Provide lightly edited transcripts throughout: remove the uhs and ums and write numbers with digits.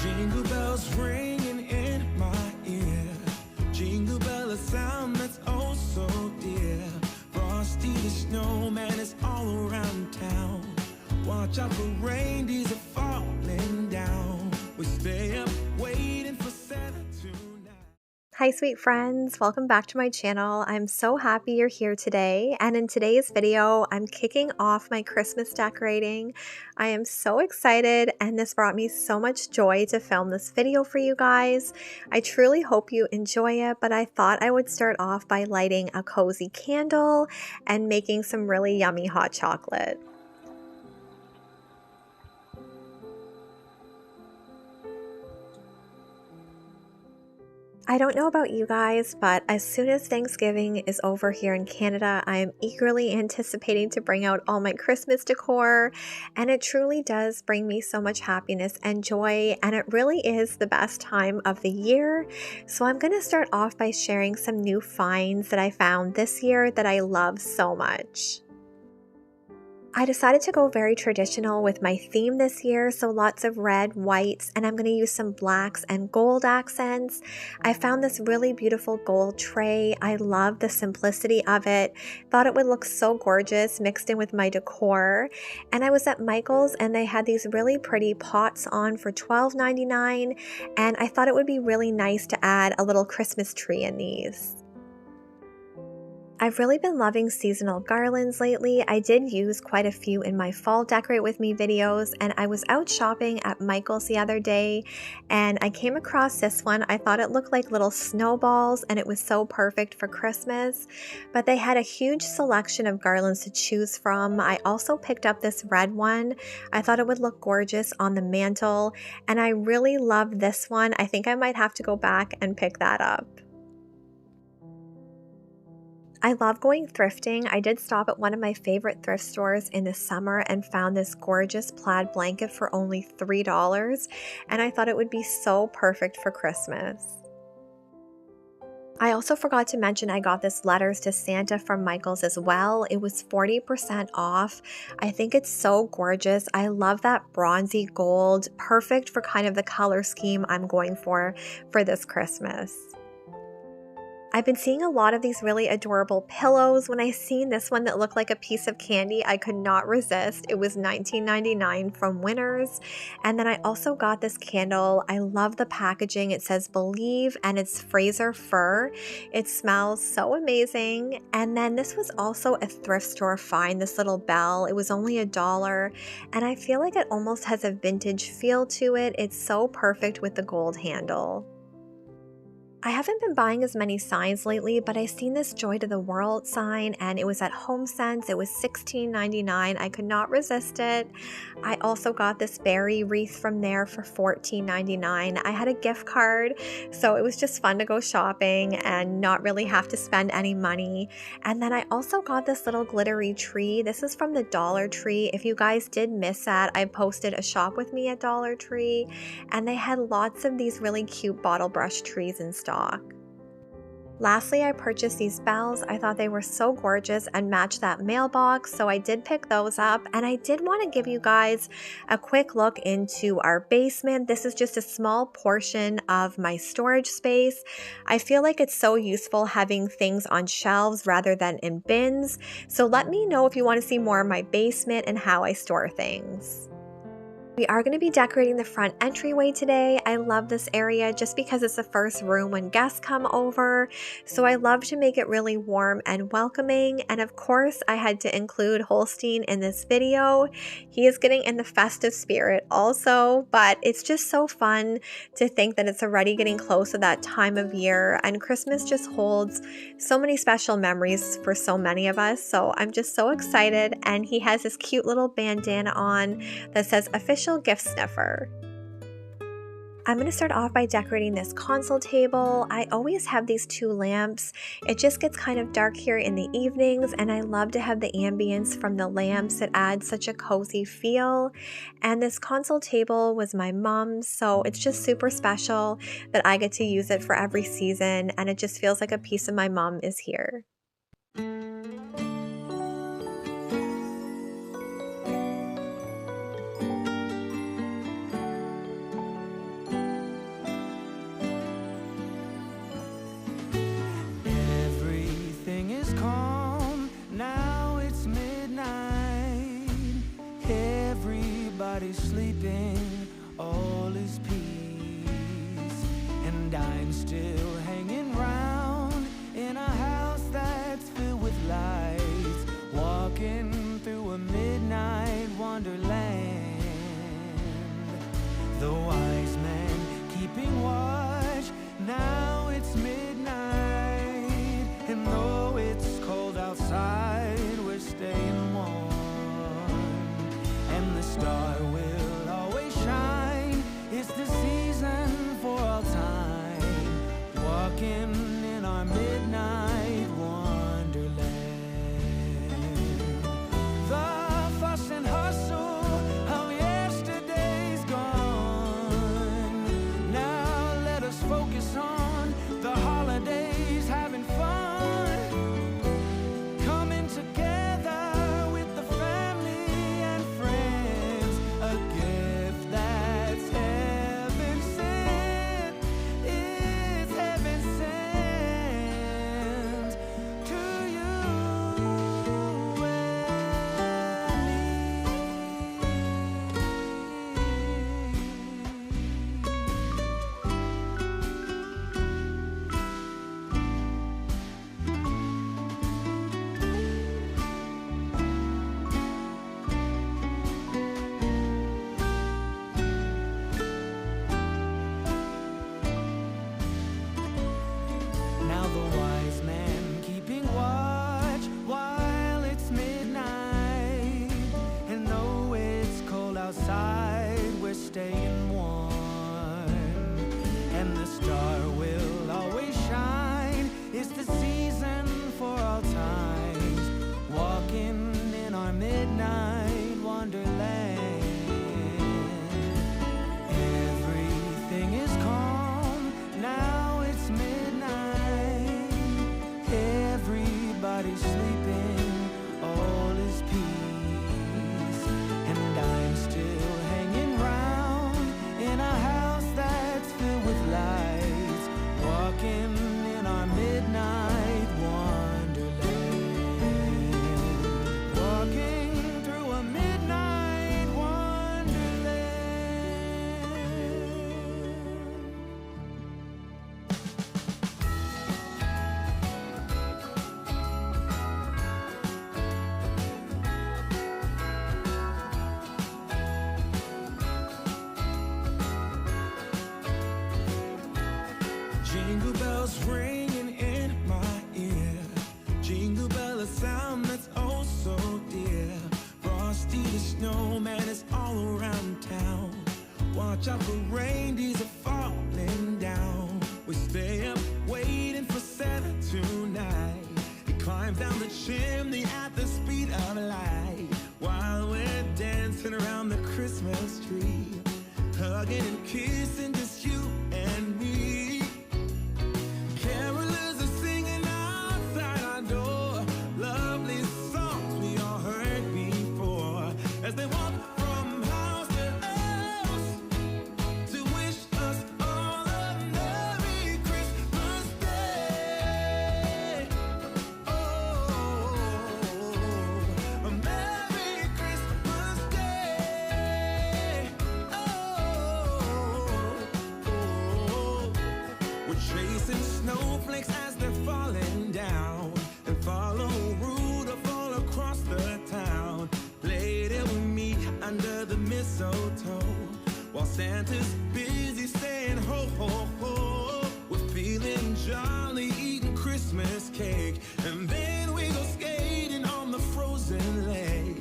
Jingle bells ringing in my ear. Jingle bell, a sound that's oh so dear. Frosty the snowman is all around town. Watch out for reindeers are falling down. We stay up waiting for Santa tonight. Hi sweet friends, welcome back to my channel. I'm so happy you're here today, and in today's video I'm kicking off my Christmas decorating. I am so excited, and this brought me so much joy to film this video for you guys. I truly hope you enjoy it, but I thought I would start off by lighting a cozy candle and making some really yummy hot chocolate. I don't know about you guys, but as soon as Thanksgiving is over here in Canada, I am eagerly anticipating to bring out all my Christmas decor, and it truly does bring me so much happiness and joy, and it really is the best time of the year. So I'm going to start off by sharing some new finds that I found this year that I love so much. I decided to go very traditional with my theme this year, so lots of red, whites, and I'm going to use some blacks and gold accents. I found this really beautiful gold tray. I love the simplicity of it. Thought it would look so gorgeous mixed in with my decor. And I was at Michael's and they had these really pretty pots on for $12.99, and I thought it would be really nice to add a little Christmas tree in these. I've really been loving seasonal garlands lately. I did use quite a few in my fall decorate with me videos, and I was out shopping at Michael's the other day and I came across this one. I thought it looked like little snowballs and it was so perfect for Christmas, but they had a huge selection of garlands to choose from. I also picked up this red one. I thought it would look gorgeous on the mantle, and I really love this one. I think I might have to go back and pick that up. I love going thrifting. I did stop at one of my favorite thrift stores in the summer and found this gorgeous plaid blanket for only $3, and I thought it would be so perfect for Christmas. I also forgot to mention I got this letters to Santa from Michael's as well. It was 40% off. I think it's so gorgeous. I love that bronzy gold, perfect for kind of the color scheme I'm going for this Christmas. I've been seeing a lot of these really adorable pillows. When I seen this one that looked like a piece of candy, I could not resist. It was $19.99 from Winners. And then I also got this candle. I love the packaging. It says Believe, and it's Fraser fir. It smells so amazing. And then this was also a thrift store find, this little bell. It was only $1, and I feel like it almost has a vintage feel to it. It's so perfect with the gold handle. I haven't been buying as many signs lately, but I seen this Joy to the World sign and it was at HomeSense. It was $16.99. I could not resist it. I also got this berry wreath from there for $14.99. I had a gift card, so it was just fun to go shopping and not really have to spend any money. And then I also got this little glittery tree. This is from the Dollar Tree. If you guys did miss that, I posted a shop with me at Dollar Tree, and they had lots of these really cute bottle brush trees in stock. Lastly, I purchased these bells. I thought they were so gorgeous and matched that mailbox, so I did pick those up, and I did want to give you guys a quick look into our basement. This is just a small portion of my storage space. I feel like it's so useful having things on shelves rather than in bins, so let me know if you want to see more of my basement and how I store things. We are going to be decorating the front entryway today. I love this area just because it's the first room when guests come over. So I love to make it really warm and welcoming. And of course, I had to include Holstein in this video. He is getting in the festive spirit also, but it's just so fun to think that it's already getting close to that time of year. And Christmas just holds so many special memories for so many of us. So I'm just so excited. And he has this cute little bandana on that says official gift sniffer. I'm going to start off by decorating this console table. I always have these two lamps. It just gets kind of dark here in the evenings, and I love to have the ambience from the lamps. It adds such a cozy feel. And this console table was my mom's, so it's just super special that I get to use it for every season, and it just feels like a piece of my mom is here. I'm still hanging round in a house that's filled with lights, walking through a midnight wonderland. The wise men keeping watch, now it's midnight, and though it's cold outside, we're staying warm, and the star will always shine. It's the season for all time, walking in our midnight wonderland. The fuss and hustle of yesterday's gone. Now let us focus on the holidays, having fun, coming together with the family and friends. A gift that's heaven sent, it's heaven sent to you and me. Now the wise man keeping watch while it's midnight, and though it's cold outside, we're staying warm, and the star will always shine. It's the season for all times, walking in our midnight wonderland. Everything is calm, now it's midnight. Everybody's sleeping, all is peace, and I'm still hanging round in a house that's filled with lights, walking in our midnight wonderland, walking through a midnight wonderland. Jingle bells ringing in my ear. Jingle bell, a sound that's oh so dear. Frosty the snowman is all around town. Watch out for reindeers are falling down. We stay up waiting for Santa tonight. He climbs down the chimney at the speed of light, while we're dancing around the Christmas tree, hugging and kissing just you and me. Carolers are singing outside our door, lovely songs we all heard before, as they walk from house to house to wish us all a Merry Christmas Day. Oh, a Merry Christmas Day. Oh, we're chasing snowflakes as they're falling down, and follow Rudolph all across the town. Later we meet under the mistletoe, while Santa's busy saying ho, ho, ho. We're feeling jolly, eating Christmas cake, and then we go skating on the frozen lake,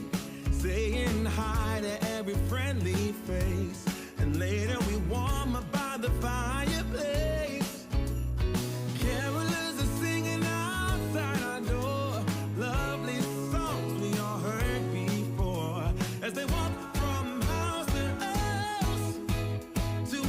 saying hi to every friendly face, and later we warm up by the fireplace. Carolers are singing outside our door, lovely songs we all heard before, as they walk from house to house to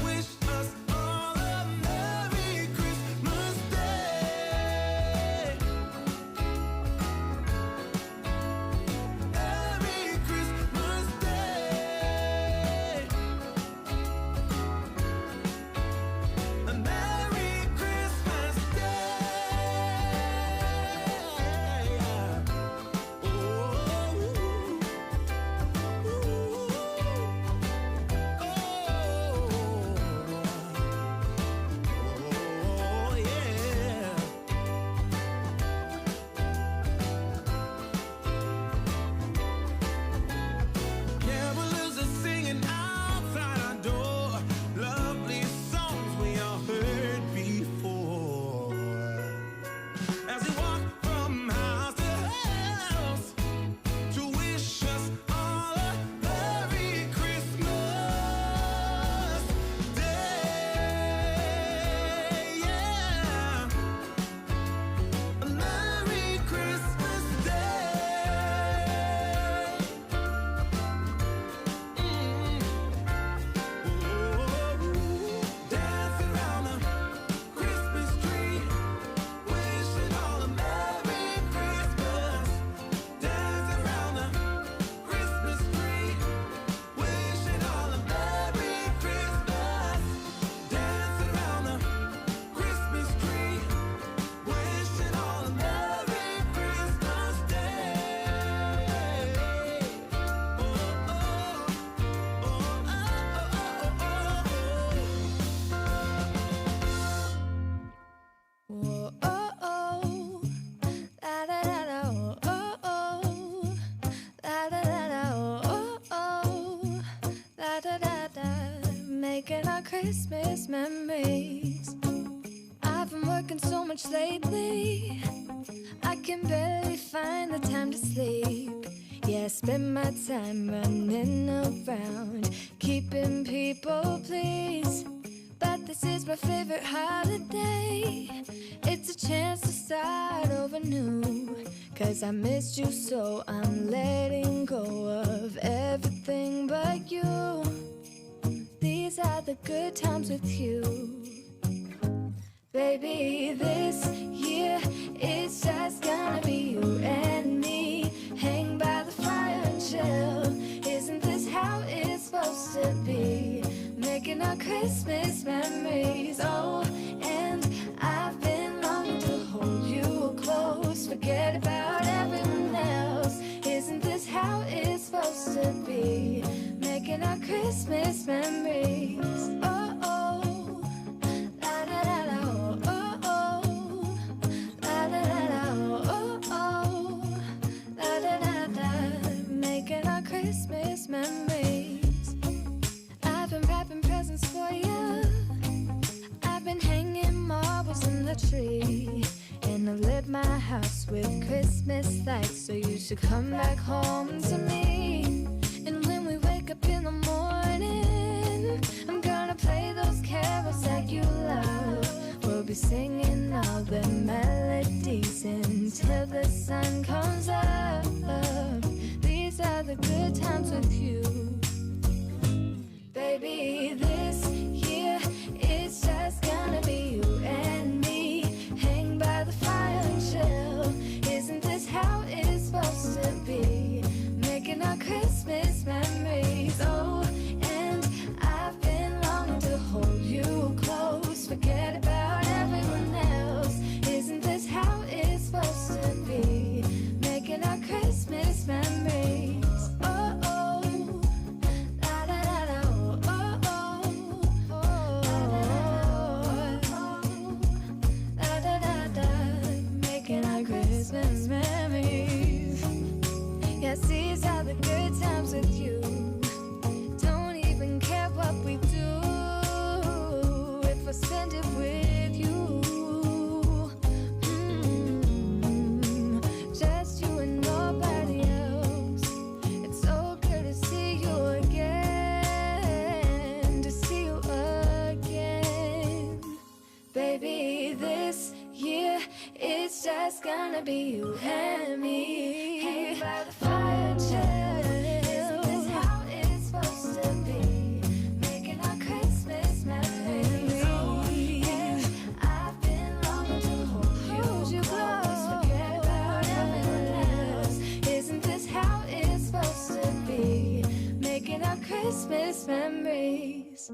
Christmas memories. I've been working so much lately, I can barely find the time to sleep. Yeah, I spend my time running around, keeping people pleased. But this is my favorite holiday. It's a chance to start over new. 'Cause I missed you, so I'm letting go of everything but you. These are the good times with you. Baby, this year it's just gonna be you and me. Hang by the fire and chill. Isn't this how it's supposed to be? Making our Christmas memories. Oh, and I've been longing to hold you close. Forget about everyone else. Isn't this how it's supposed to be? Making our Christmas memories. Oh, oh, la da da da, oh, oh, la da da da, oh, oh, la da da da. Making our Christmas memories. I've been wrapping presents for you. I've been hanging marbles in the tree. And I've lit my house with Christmas lights. So you should come back home to me. And when we wake up in the morning, I'm gonna play those carols that you love. We'll be singing all the melodies until the sun comes up. These are the good times with you. Baby, this year it's just gonna be you and me. Hang by the fire and chill. Isn't this how it's supposed to be? Making our Christmas memories. Oh, and I've been longing to hold you close. Forget about everyone else. Isn't this how it's supposed to be? Making our Christmas memories. Oh, oh, la da da da, oh, oh, oh, la da da da. Making our Christmas memories. Yes, these are the good times with you. Don't even care what we do if I spend it with you. Just you and nobody else. It's so good to see you again, to see you again. Baby, this year it's just gonna be you and me. Hang by the fire and chill. Isn't this how it's supposed to be? Making our Christmas memories. Oh, yeah. I've been longing to hold you close. Forget about everyone else. Isn't this how it's supposed to be? Making our Christmas memories.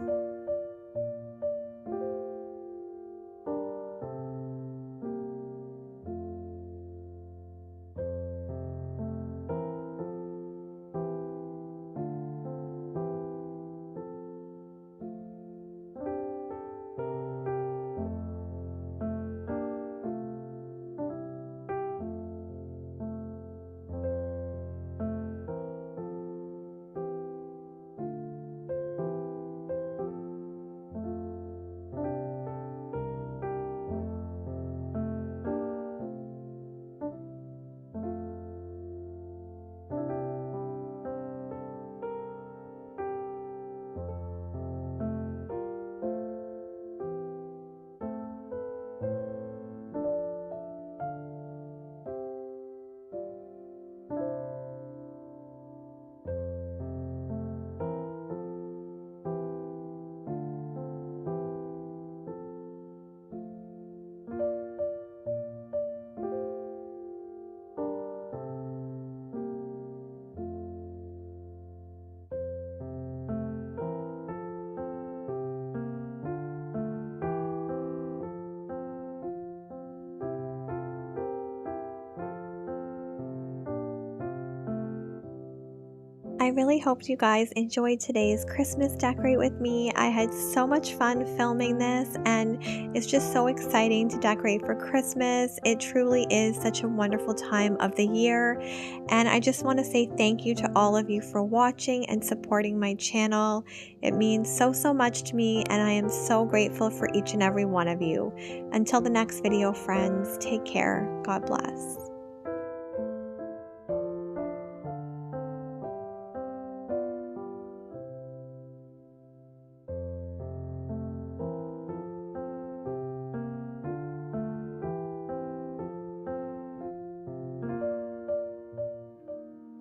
I really hope you guys enjoyed today's Christmas decorate with me. I had so much fun filming this, and it's just so exciting to decorate for Christmas. It truly is such a wonderful time of the year, and I just want to say thank you to all of you for watching and supporting my channel. It means so much to me, and I am so grateful for each and every one of you. Until the next video, friends, take care. God bless.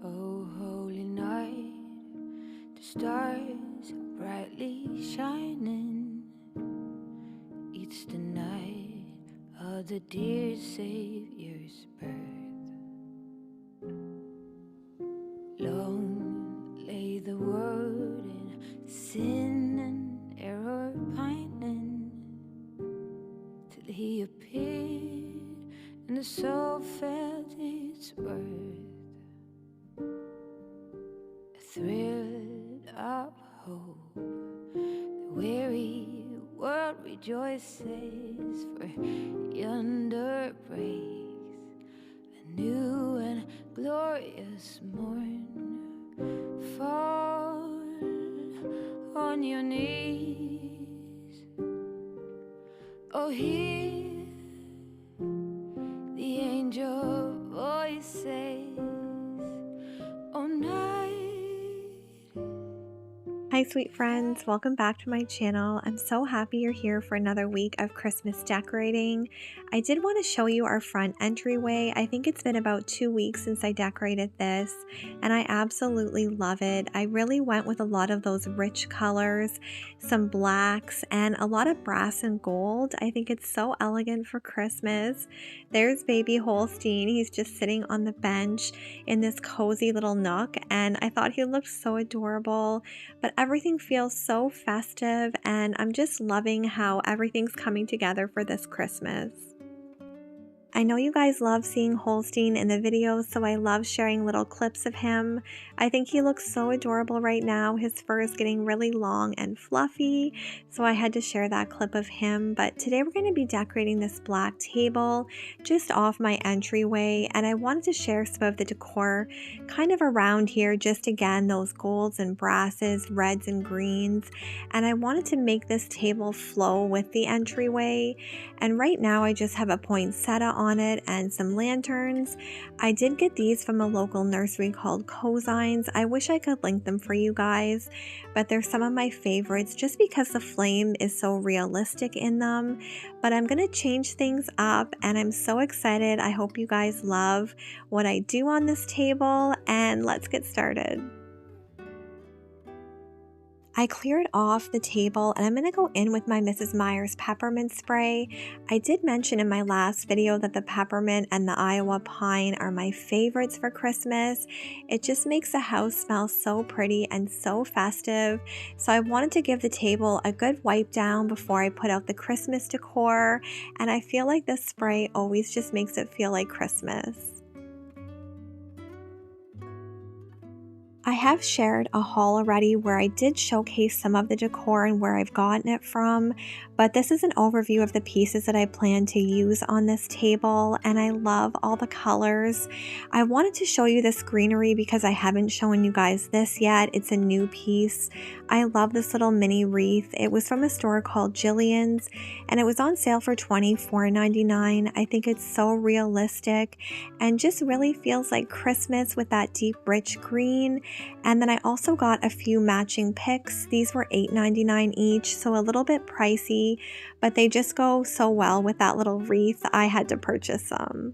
Oh, holy night, the stars are brightly shining. It's the night of the dear Savior's birth. Long lay the world in sin and error pining, till he appeared and the soul felt its worth. A thrill of hope, the weary world rejoices, for yonder breaks a new and glorious morn. Fall on your knees, oh, hear the angel voices, oh, night. Hi sweet friends, welcome back to my channel. I'm so happy you're here for another week of Christmas decorating. I did want to show you our front entryway. I think it's been about 2 weeks since I decorated this, and I absolutely love it. I really went with a lot of those rich colors, some blacks, and a lot of brass and gold. I think it's so elegant for Christmas. There's baby Holstein. He's just sitting on the bench in this cozy little nook, and I thought he looked so adorable. But everything feels so festive, and I'm just loving how everything's coming together for this Christmas. I know you guys love seeing Holstein in the videos, so I love sharing little clips of him. I think he looks so adorable right now. His fur is getting really long and fluffy, so I had to share that clip of him. But today we're going to be decorating this black table just off my entryway, and I wanted to share some of the decor kind of around here, just again those golds and brasses, reds and greens, and I wanted to make this table flow with the entryway. And right now I just have a poinsettia on it and some lanterns. I did get these from a local nursery called Cosines. I wish I could link them for you guys, but they're some of my favorites just because the flame is so realistic in them. But I'm going to change things up, and I'm so excited. I hope you guys love what I do on this table, and let's get started. I cleared off the table, and I'm going to go in with my Mrs. Meyer's peppermint spray. I did mention in my last video that the peppermint and the Iowa pine are my favorites for Christmas. It just makes the house smell so pretty and so festive. So I wanted to give the table a good wipe down before I put out the Christmas decor, and I feel like this spray always just makes it feel like Christmas. I have shared a haul already where I did showcase some of the decor and where I've gotten it from, but this is an overview of the pieces that I plan to use on this table, and I love all the colors. I wanted to show you this greenery because I haven't shown you guys this yet. It's a new piece. I love this little mini wreath. It was from a store called Jillian's, and it was on sale for $24.99. I think it's so realistic and just really feels like Christmas with that deep rich green. And then I also got a few matching picks. These were $8.99 each, so a little bit pricey, but they just go so well with that little wreath. I had to purchase some.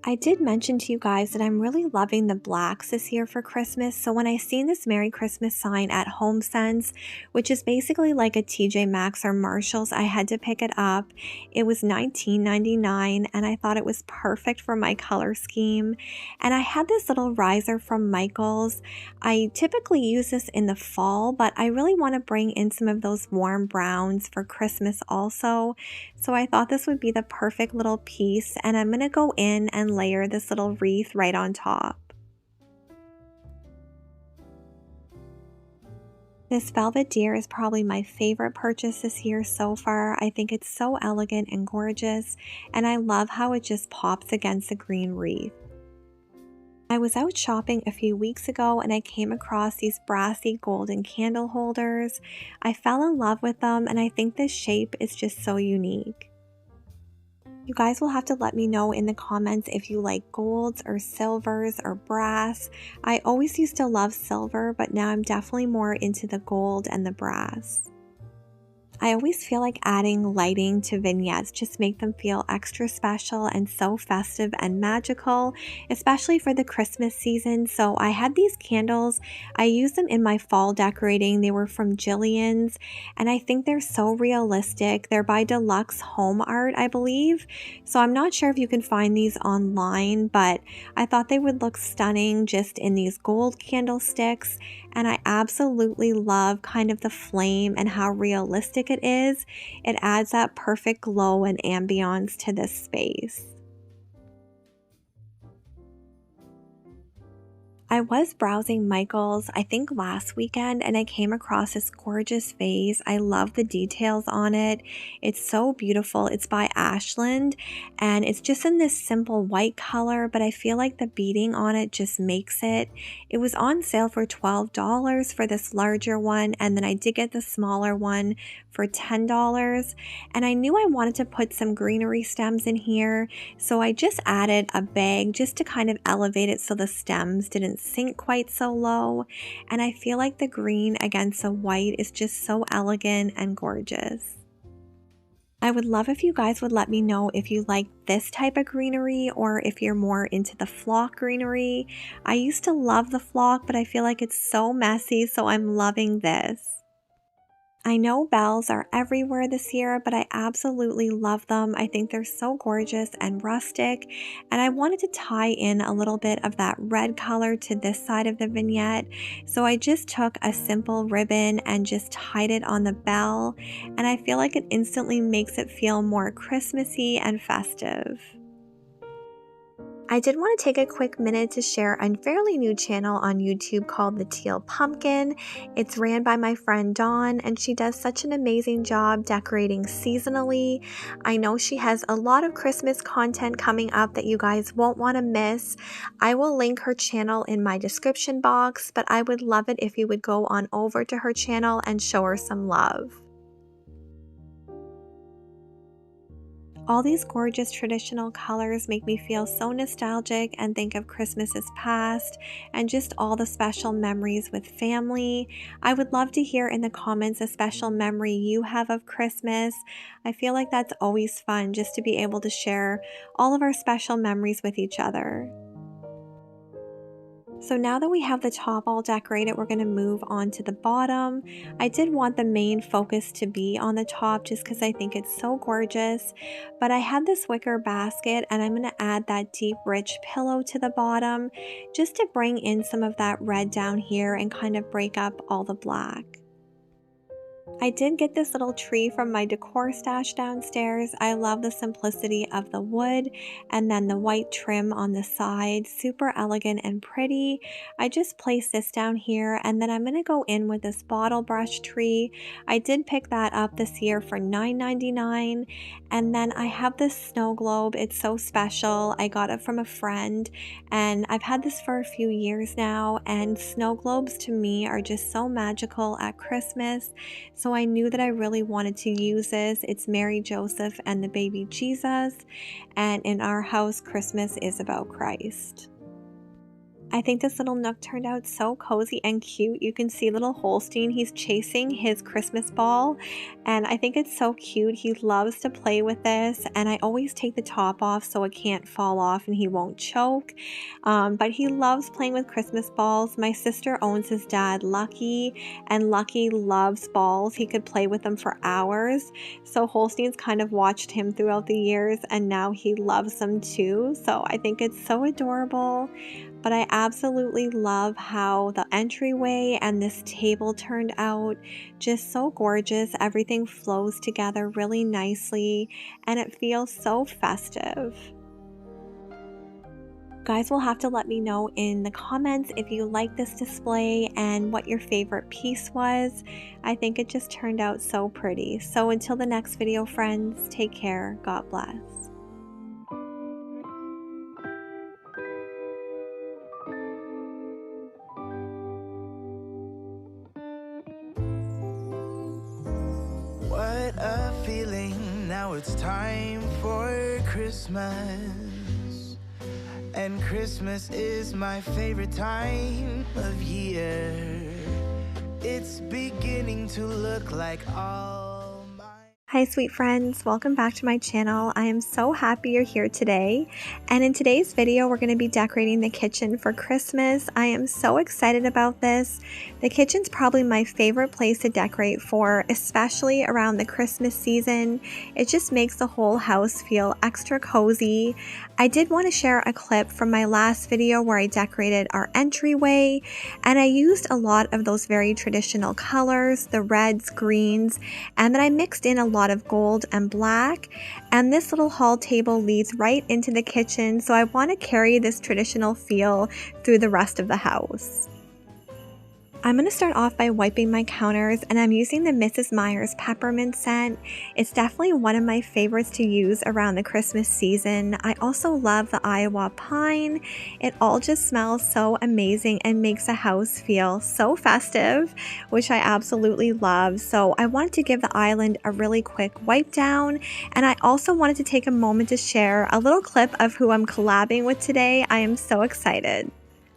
I did mention to you guys that I'm really loving the blacks this year for Christmas. So when I seen this Merry Christmas sign at HomeSense, which is basically like a TJ Maxx or Marshalls, I had to pick it up. It was $19.99, and I thought it was perfect for my color scheme. And I had this little riser from Michaels. I typically use this in the fall, but I really want to bring in some of those warm browns for Christmas also. So I thought this would be the perfect little piece, and I'm going to go in and layer this little wreath right on top. This velvet deer is probably my favorite purchase this year so far. I think it's so elegant and gorgeous, and I love how it just pops against the green wreath. I was out shopping a few weeks ago and I came across these brassy golden candle holders. I fell in love with them and I think this shape is just so unique. You guys will have to let me know in the comments if you like golds or silvers or brass. I always used to love silver, but now I'm definitely more into the gold and the brass. I always feel like adding lighting to vignettes just make them feel extra special and so festive and magical, especially for the Christmas season. So I had these candles. I used them in my fall decorating. They were from Jillian's, and I think they're so realistic. They're by Deluxe Home Art, I believe. So I'm not sure if you can find these online, but I thought they would look stunning just in these gold candlesticks. And I absolutely love kind of the flame and how realistic it is. It adds that perfect glow and ambiance to this space. I was browsing Michael's, I think last weekend, and I came across this gorgeous vase. I love the details on it. It's so beautiful. It's by Ashland, and it's just in this simple white color, but I feel like the beading on it just makes it. It was on sale for $12 for this larger one, and then I did get the smaller one for $10, and I knew I wanted to put some greenery stems in here, so I just added a bag just to kind of elevate it so the stems didn't sink quite so low, and I feel like the green against the white is just so elegant and gorgeous. I would love if you guys would let me know if you like this type of greenery or if you're more into the flock greenery. I used to love the flock, but I feel like it's so messy, so I'm loving this. I know bells are everywhere this year, but I absolutely love them. I think they're so gorgeous and rustic, and I wanted to tie in a little bit of that red color to this side of the vignette. So I just took a simple ribbon and just tied it on the bell, and I feel like it instantly makes it feel more Christmassy and festive. I did want to take a quick minute to share a fairly new channel on YouTube called The Teal Pumpkin. It's ran by my friend Dawn, and she does such an amazing job decorating seasonally. I know she has a lot of Christmas content coming up that you guys won't want to miss. I will link her channel in my description box, but I would love it if you would go on over to her channel and show her some love. All these gorgeous traditional colors make me feel so nostalgic and think of Christmases past and just all the special memories with family. I would love to hear in the comments a special memory you have of Christmas. I feel like that's always fun just to be able to share all of our special memories with each other. So now that we have the top all decorated, we're going to move on to the bottom. I did want the main focus to be on the top just because I think it's so gorgeous. But I had this wicker basket and I'm going to add that deep rich pillow to the bottom just to bring in some of that red down here and kind of break up all the black. I did get this little tree from my decor stash downstairs. I love the simplicity of the wood and then the white trim on the side. Super elegant and pretty. I just placed this down here and then I'm going to go in with this bottle brush tree. I did pick that up this year for $9.99. And then I have this snow globe. It's so special. I got it from a friend and I've had this for a few years now, and snow globes to me are just so magical at Christmas. So I knew that I really wanted to use this. It's Mary, Joseph, and the baby Jesus. And in our house, Christmas is about Christ. I think this little nook turned out so cozy and cute. You can see little Holstein, he's chasing his Christmas ball, and I think it's so cute. He loves to play with this, and I always take the top off so it can't fall off and he won't choke. But he loves playing with Christmas balls. My sister owns his dad, Lucky, and Lucky loves balls. He could play with them for hours. So Holstein's kind of watched him throughout the years, and now he loves them too. So I think it's so adorable. But I absolutely love how the entryway and this table turned out. Just so gorgeous. Everything flows together really nicely and it feels so festive. Guys will have to let me know in the comments if you like this display and what your favorite piece was. I think it just turned out so pretty. So until the next video, friends, take care. God bless. What a feeling, now it's time for Christmas. And Christmas is my favorite time of year. It's beginning to look like all my... Hi sweet friends, welcome back to my channel. I am so happy you're here today. And in today's video, we're going to be decorating the kitchen for Christmas. I am so excited about this. The kitchen's probably my favorite place to decorate for, especially around the Christmas season. It just makes the whole house feel extra cozy. I did want to share a clip from my last video where I decorated our entryway, and I used a lot of those very traditional colors, the reds, greens, and then I mixed in a lot of gold and black. And this little hall table leads right into the kitchen, so I want to carry this traditional feel through the rest of the house. I'm going to start off by wiping my counters, and I'm using the Mrs. Meyer's peppermint scent. It's definitely one of my favorites to use around the Christmas season. I also love the Iowa pine. It all just smells so amazing and makes a house feel so festive, which I absolutely love. So I wanted to give the island a really quick wipe down, and I also wanted to take a moment to share a little clip of who I'm collabing with today. I am so excited.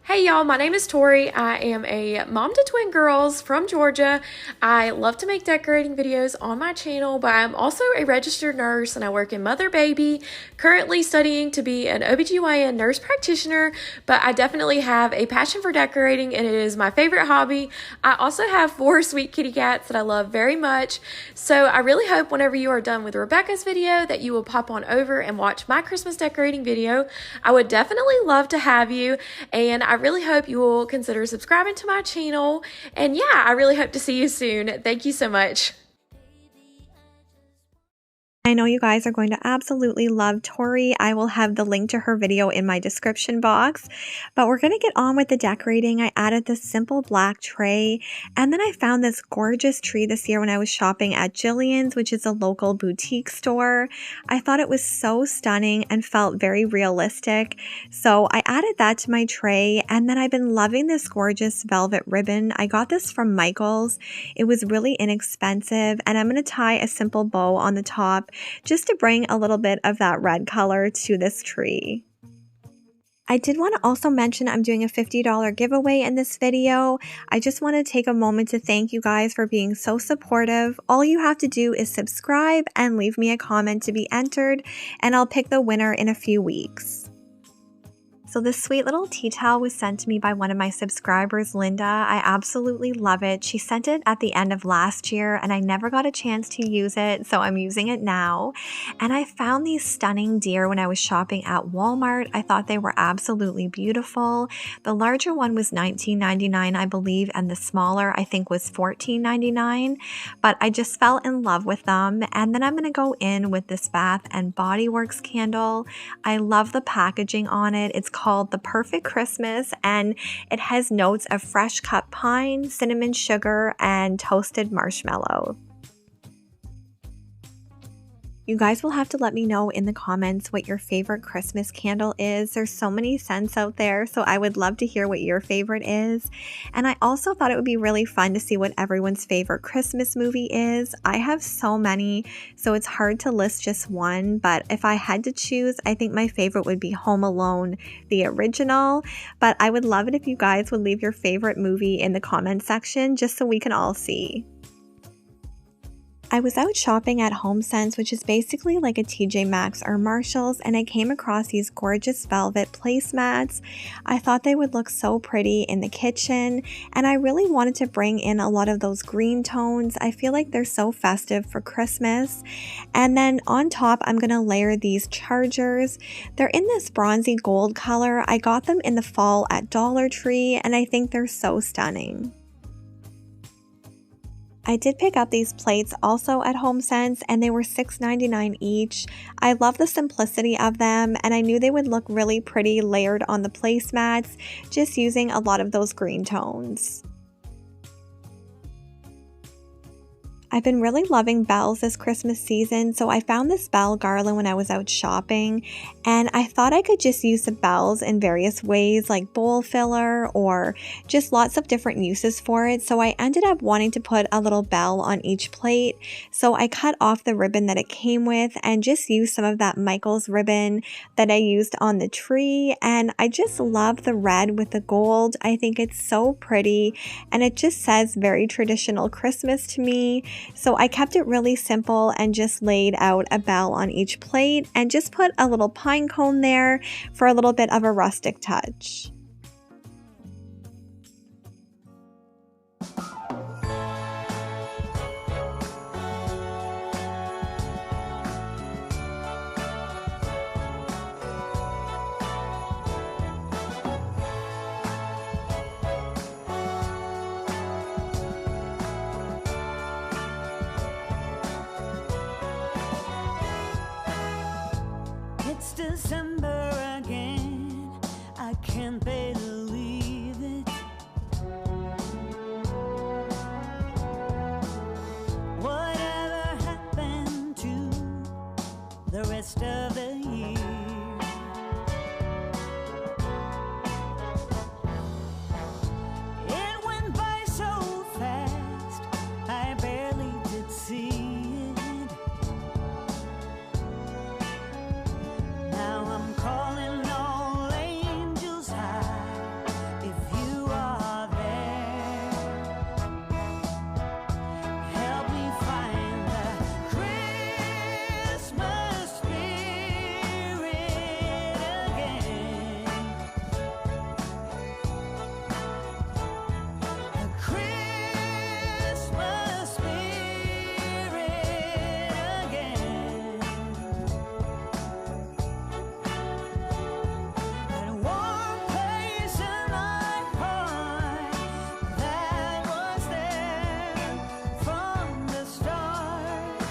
Hey y'all, my name is Tori. I am a mom to twin girls from Georgia. I love to make decorating videos on my channel, but I'm also a registered nurse and I work in mother baby, currently studying to be an OBGYN nurse practitioner, but I definitely have a passion for decorating and it is my favorite hobby. I also have 4 sweet kitty cats that I love very much. So I really hope whenever you are done with Rebecca's video that you will pop on over and watch my Christmas decorating video. I would definitely love to have you, and I really hope you will consider subscribing to my channel. And yeah, I really hope to see you soon. Thank you so much. I know you guys are going to absolutely love Tori. I will have the link to her video in my description box. But we're going to get on with the decorating. I added this simple black tray, and then I found this gorgeous tree this year when I was shopping at Jillian's, which is a local boutique store. I thought it was so stunning and felt very realistic. So I added that to my tray, and then I've been loving this gorgeous velvet ribbon. I got this from Michael's. It was really inexpensive, and I'm going to tie a simple bow on the top just to bring a little bit of that red color to this tree. I did want to also mention I'm doing a $50 giveaway in this video. I just want to take a moment to thank you guys for being so supportive. All you have to do is subscribe and leave me a comment to be entered, and I'll pick the winner in a few weeks. So this sweet little tea towel was sent to me by one of my subscribers, Linda. I absolutely love it. She sent it at the end of last year and I never got a chance to use it, so I'm using it now. And I found these stunning deer when I was shopping at Walmart. I thought they were absolutely beautiful. The larger one was $19.99, I believe, and the smaller I think was $14.99. But I just fell in love with them. And then I'm going to go in with this Bath and Body Works candle. I love the packaging on it. It's called The Perfect Christmas, and it has notes of fresh cut pine, cinnamon sugar, and toasted marshmallow. You guys will have to let me know in the comments what your favorite Christmas candle is. There's so many scents out there, so I would love to hear what your favorite is. And I also thought it would be really fun to see what everyone's favorite Christmas movie is. I have so many, so it's hard to list just one, but if I had to choose, I think my favorite would be Home Alone, the original. But I would love it if you guys would leave your favorite movie in the comment section just so we can all see. I was out shopping at HomeSense, which is basically like a TJ Maxx or Marshalls, and I came across these gorgeous velvet placemats. I thought they would look so pretty in the kitchen, and I really wanted to bring in a lot of those green tones. I feel like they're so festive for Christmas. And then on top, I'm going to layer these chargers. They're in this bronzy gold color. I got them in the fall at Dollar Tree, and I think they're so stunning. I did pick up these plates also at HomeSense, and they were $6.99 each. I love the simplicity of them, and I knew they would look really pretty layered on the placemats, just using a lot of those green tones. I've been really loving bells this Christmas season, so I found this bell garland when I was out shopping, and I thought I could just use the bells in various ways, like bowl filler or just lots of different uses for it. So I ended up wanting to put a little bell on each plate. So I cut off the ribbon that it came with and just used some of that Michael's ribbon that I used on the tree, and I just love the red with the gold. I think it's so pretty, and it just says very traditional Christmas to me. So I kept it really simple and just laid out a bell on each plate and just put a little pine cone there for a little bit of a rustic touch. It's December again, I can't believe it. Whatever happened to the rest of the year? It went by so fast, I barely did see it. Now I'm calling all angels high, if you are there, help me find the Christmas spirit again. The Christmas spirit again. That warm place in my heart that was there from the start.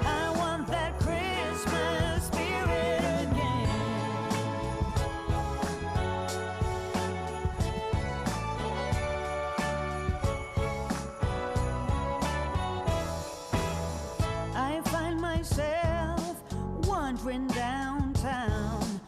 I want that Christmas spirit again. I find myself wandering downtown,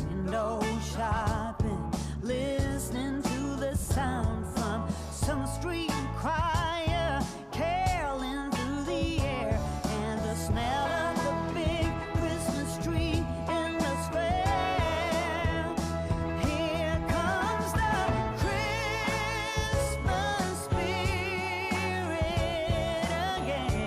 window shopping, listening to the sound from some street crier caroling through the air, and the smell of the big Christmas tree in the square. Here comes the Christmas spirit again.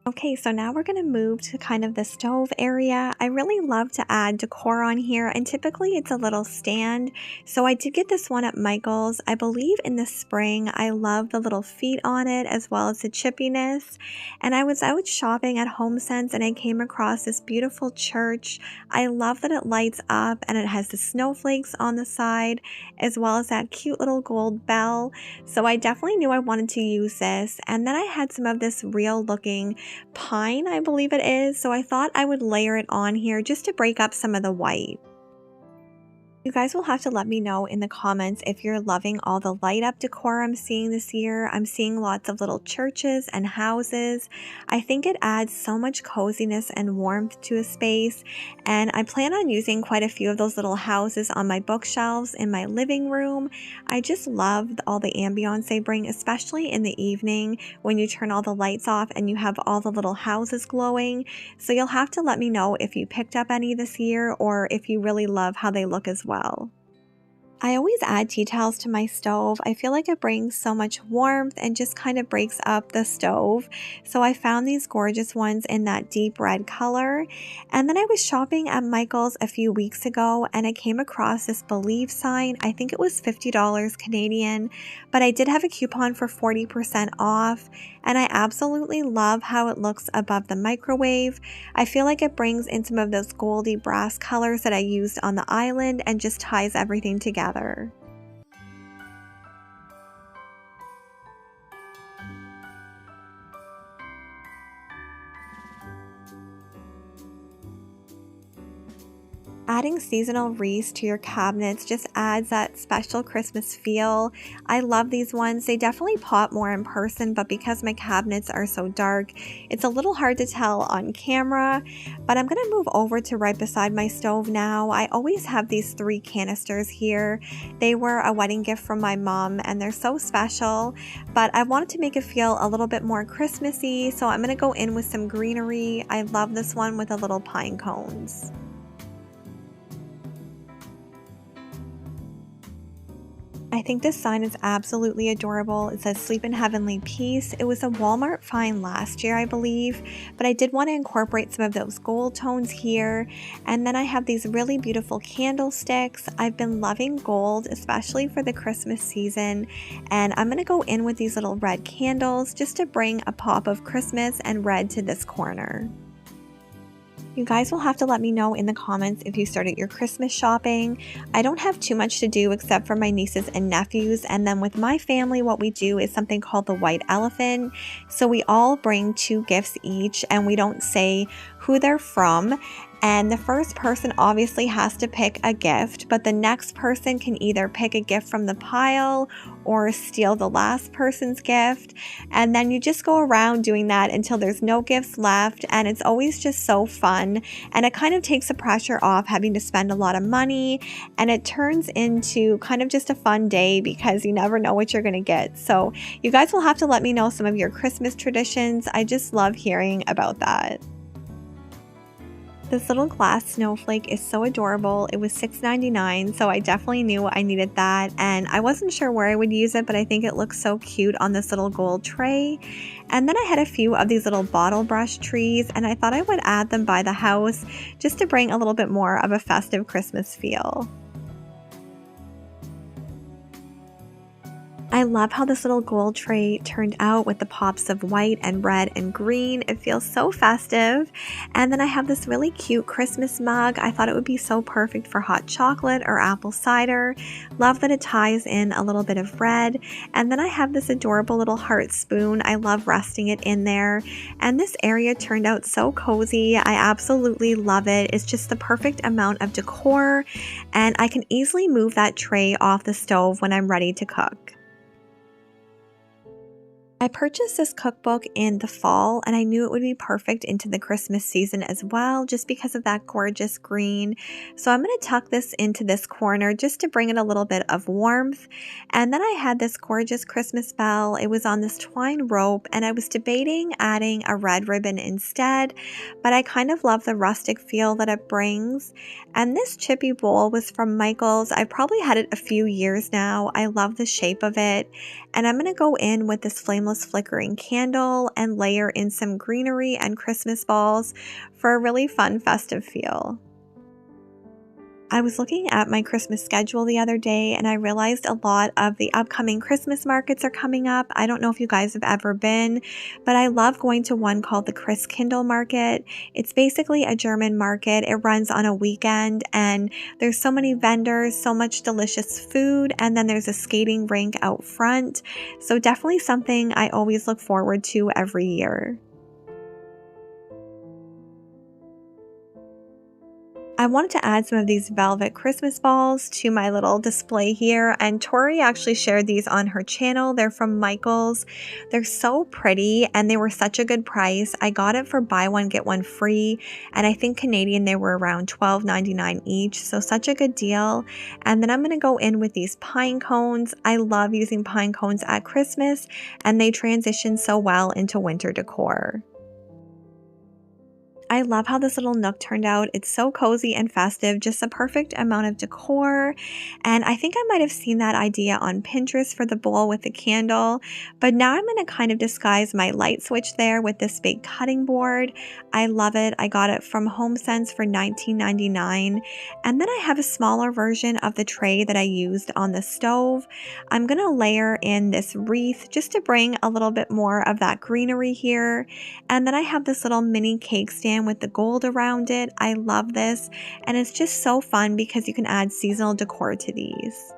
Okay, so now we're going to move to kind of the stove area. I really love to add decor on here, and typically it's a little stand. So I did get this one at Michael's, I believe in the spring. I love the little feet on it as well as the chippiness. And I was out shopping at HomeSense and I came across this beautiful church. I love that it lights up and it has the snowflakes on the side as well as that cute little gold bell. So I definitely knew I wanted to use this. And then I had some of this real looking pine, I believe it is, so I thought I would layer it on here just to break up some of the white. You guys will have to let me know in the comments if you're loving all the light up decor I'm seeing this year. I'm seeing lots of little churches and houses. I think it adds so much coziness and warmth to a space, and I plan on using quite a few of those little houses on my bookshelves in my living room. I just love all the ambiance they bring, especially in the evening when you turn all the lights off and you have all the little houses glowing. So you'll have to let me know if you picked up any this year or if you really love how they look as well. I always add tea towels to my stove. I feel like it brings so much warmth and just kind of breaks up the stove. So I found these gorgeous ones in that deep red color. And then I was shopping at Michael's a few weeks ago and I came across this Believe sign. I think it was $50 Canadian, but I did have a coupon for 40% off. And I absolutely love how it looks above the microwave. I feel like it brings in some of those goldy brass colors that I used on the island and just ties everything together. Adding seasonal wreaths to your cabinets just adds that special Christmas feel. I love these ones. They definitely pop more in person, but because my cabinets are so dark, it's a little hard to tell on camera. But I'm going to move over to right beside my stove now. I always have these 3 canisters here. They were a wedding gift from my mom and they're so special, but I wanted to make it feel a little bit more Christmassy, so I'm going to go in with some greenery. I love this one with the little pine cones. I think this sign is absolutely adorable. It says Sleep in Heavenly Peace. It was a Walmart find last year, I believe, but I did want to incorporate some of those gold tones here. And then I have these really beautiful candlesticks. I've been loving gold, especially for the Christmas season. And I'm going to go in with these little red candles just to bring a pop of Christmas and red to this corner. You guys will have to let me know in the comments if you started your Christmas shopping. I don't have too much to do except for my nieces and nephews, and then with my family what we do is something called the white elephant. So we all bring 2 gifts each and we don't say who they're from. And the first person obviously has to pick a gift, but the next person can either pick a gift from the pile or steal the last person's gift. And then you just go around doing that until there's no gifts left. And it's always just so fun. And it kind of takes the pressure off having to spend a lot of money. And it turns into kind of just a fun day because you never know what you're going to get. So you guys will have to let me know some of your Christmas traditions. I just love hearing about that. This little glass snowflake is so adorable. It was $6.99, so I definitely knew I needed that, and I wasn't sure where I would use it, but I think it looks so cute on this little gold tray. And then I had a few of these little bottle brush trees, and I thought I would add them by the house just to bring a little bit more of a festive Christmas feel. I love how this little gold tray turned out with the pops of white and red and green. It feels so festive. And then I have this really cute Christmas mug. I thought it would be so perfect for hot chocolate or apple cider. Love that it ties in a little bit of red. And then I have this adorable little heart spoon. I love resting it in there. And this area turned out so cozy. I absolutely love it. It's just the perfect amount of decor. And I can easily move that tray off the stove when I'm ready to cook. I purchased this cookbook in the fall and I knew it would be perfect into the Christmas season as well, just because of that gorgeous green. So I'm going to tuck this into this corner just to bring it a little bit of warmth. And then I had this gorgeous Christmas bell. It was on this twine rope and I was debating adding a red ribbon instead, but I kind of love the rustic feel that it brings. And this chippy bowl was from Michael's. I probably had it a few years now. I love the shape of it. And I'm going to go in with this flameless flickering candle and layer in some greenery and Christmas balls for a really fun festive feel. I was looking at my Christmas schedule the other day and I realized a lot of the upcoming Christmas markets are coming up. I don't know if you guys have ever been, but I love going to one called the Christkindl Market. It's basically a German market. It runs on a weekend and there's so many vendors, so much delicious food, and then there's a skating rink out front. So definitely something I always look forward to every year. I wanted to add some of these velvet Christmas balls to my little display here, and Tori actually shared these on her channel. They're from Michael's. They're so pretty and they were such a good price. I got it for buy one get one free, and I think Canadian they were around $12.99 each, so such a good deal. And then I'm going to go in with these pine cones. I love using pine cones at Christmas and they transition so well into winter decor. I love how this little nook turned out. It's so cozy and festive, just the perfect amount of decor. And I think I might have seen that idea on Pinterest for the bowl with the candle, but now I'm going to kind of disguise my light switch there with this big cutting board. I love it. I got it from HomeSense for $19.99. And then I have a smaller version of the tray that I used on the stove. I'm going to layer in this wreath just to bring a little bit more of that greenery here. And then I have this little mini cake stand with the gold around it. I love this, and it's just so fun because you can add seasonal decor to these.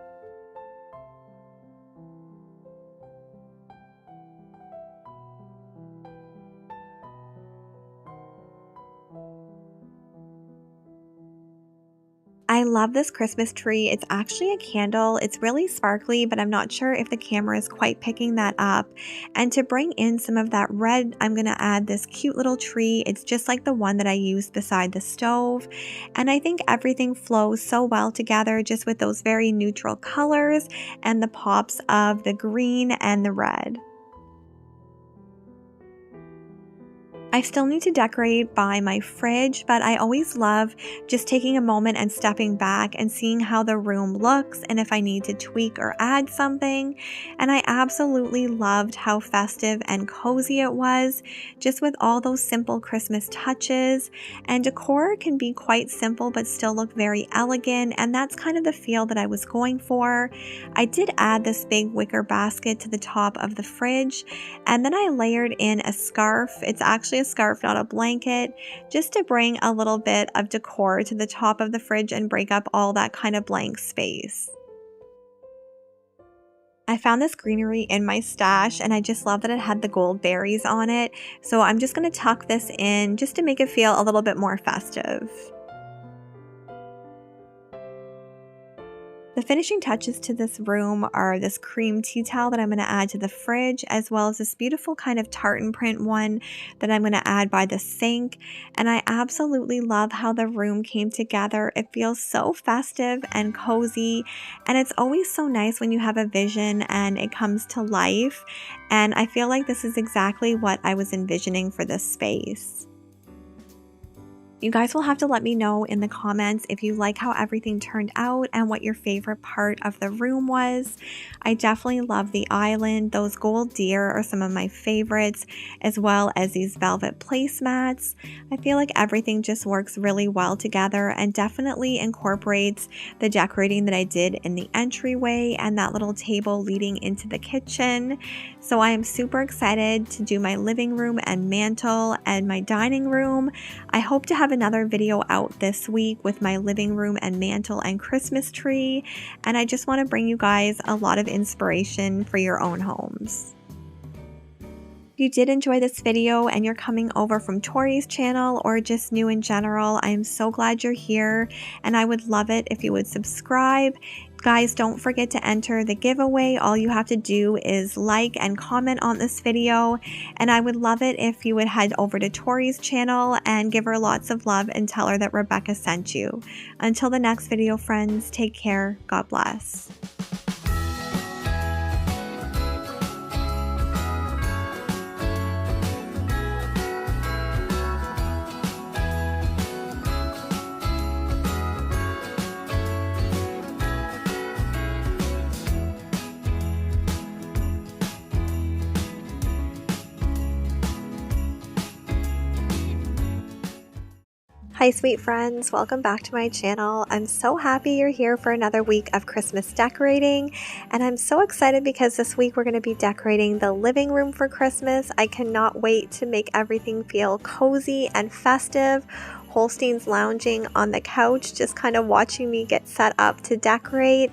I love this Christmas tree. It's actually a candle. It's really sparkly, but I'm not sure if the camera is quite picking that up. And to bring in some of that red, I'm going to add this cute little tree. It's just like the one that I used beside the stove. And I think everything flows so well together just with those very neutral colors and the pops of the green and the red. I still need to decorate by my fridge, but I always love just taking a moment and stepping back and seeing how the room looks and if I need to tweak or add something. And I absolutely loved how festive and cozy it was, just with all those simple Christmas touches. And decor can be quite simple but still look very elegant, and that's kind of the feel that I was going for. I did add this big wicker basket to the top of the fridge, and then I layered in a scarf. It's actually a scarf, not a blanket, just to bring a little bit of decor to the top of the fridge and break up all that kind of blank space. I found this greenery in my stash, and I just love that it had the gold berries on it, so I'm just going to tuck this in just to make it feel a little bit more festive. The finishing touches to this room are this cream tea towel that I'm going to add to the fridge, as well as this beautiful kind of tartan print one that I'm going to add by the sink. And I absolutely love how the room came together. It feels so festive and cozy, and it's always so nice when you have a vision and it comes to life. And I feel like this is exactly what I was envisioning for this space. You guys will have to let me know in the comments if you like how everything turned out and what your favorite part of the room was. I definitely love the island. Those gold deer are some of my favorites, as well as these velvet placemats. I feel like everything just works really well together and definitely incorporates the decorating that I did in the entryway and that little table leading into the kitchen. So I am super excited to do my living room and mantle and my dining room. I hope to have another video out this week with my living room and mantle and Christmas tree, and I just want to bring you guys a lot of inspiration for your own homes. If you did enjoy this video and you're coming over from Tori's channel or just new in general, I am so glad you're here, and I would love it if you would subscribe. Guys, don't forget to enter the giveaway. All you have to do is like and comment on this video, and I would love it if you would head over to Tori's channel and give her lots of love and tell her that Rebecca sent you. Until the next video, friends, take care. God bless. Hi sweet friends, welcome back to my channel. I'm so happy you're here for another week of Christmas decorating, and I'm so excited because this week we're going to be decorating the living room for Christmas. I cannot wait to make everything feel cozy and festive. Holstein's lounging on the couch, just kind of watching me get set up to decorate.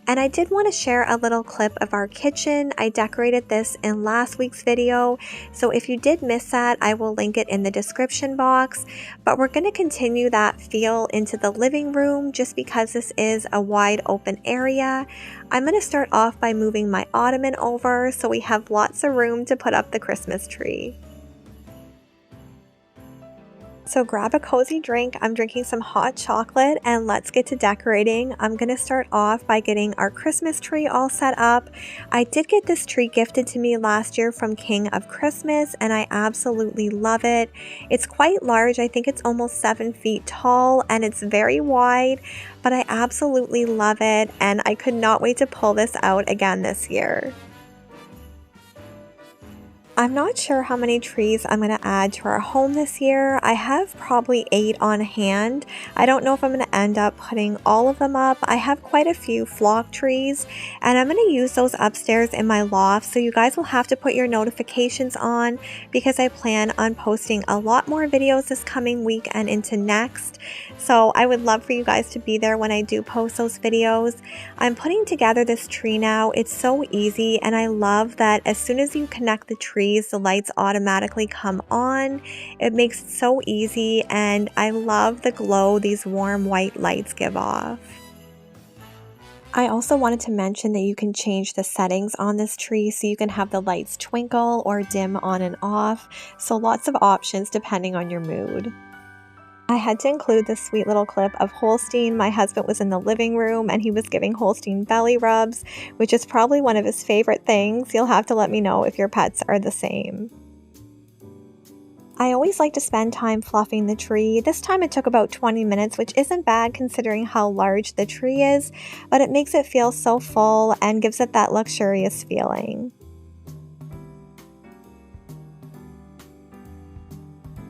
And I did want to share a little clip of our kitchen. I decorated this in last week's video, so if you did miss that, I will link it in the description box. But we're going to continue that feel into the living room just because this is a wide open area. I'm going to start off by moving my ottoman over so we have lots of room to put up the Christmas tree. So grab a cozy drink. I'm drinking some hot chocolate and let's get to decorating. I'm going to start off by getting our Christmas tree all set up. I did get this tree gifted to me last year from King of Christmas and I absolutely love it. It's quite large. I think it's almost 7 feet tall and it's very wide, but I absolutely love it and I could not wait to pull this out again this year. I'm not sure how many trees I'm going to add to our home this year. I have probably 8 on hand. I don't know if I'm going to end up putting all of them up. I have quite a few flock trees and I'm going to use those upstairs in my loft, so you guys will have to put your notifications on because I plan on posting a lot more videos this coming week and into next. So I would love for you guys to be there when I do post those videos. I'm putting together this tree now. It's so easy and I love that as soon as you connect the tree, the lights automatically come on. It makes it so easy and I love the glow these warm white lights give off. I also wanted to mention that you can change the settings on this tree so you can have the lights twinkle or dim on and off, so lots of options depending on your mood. I had to include this sweet little clip of Holstein. My husband was in the living room and he was giving Holstein belly rubs, which is probably one of his favorite things. You'll have to let me know if your pets are the same. I always like to spend time fluffing the tree. This time it took about 20 minutes, which isn't bad considering how large the tree is, but it makes it feel so full and gives it that luxurious feeling.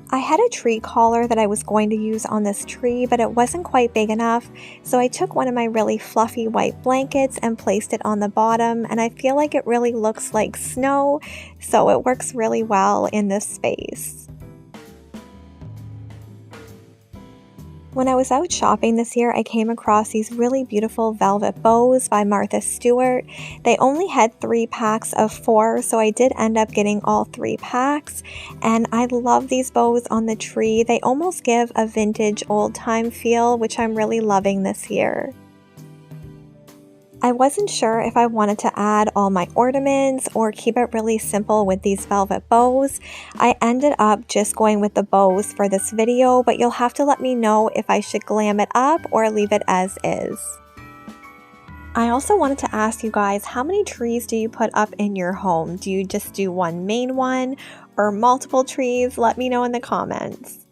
I had a tree collar that I was going to use on this tree, but it wasn't quite big enough, so I took one of my really fluffy white blankets and placed it on the bottom, and I feel like it really looks like snow, so it works really well in this space. When I was out shopping this year, I came across these really beautiful velvet bows by Martha Stewart. They only had 3 packs of 4, so I did end up getting all 3 packs. And I love these bows on the tree. They almost give a vintage old-time feel, which I'm really loving this year. I wasn't sure if I wanted to add all my ornaments or keep it really simple with these velvet bows. I ended up just going with the bows for this video, but you'll have to let me know if I should glam it up or leave it as is. I also wanted to ask you guys, how many trees do you put up in your home? Do you just do one main one or multiple trees? Let me know in the comments.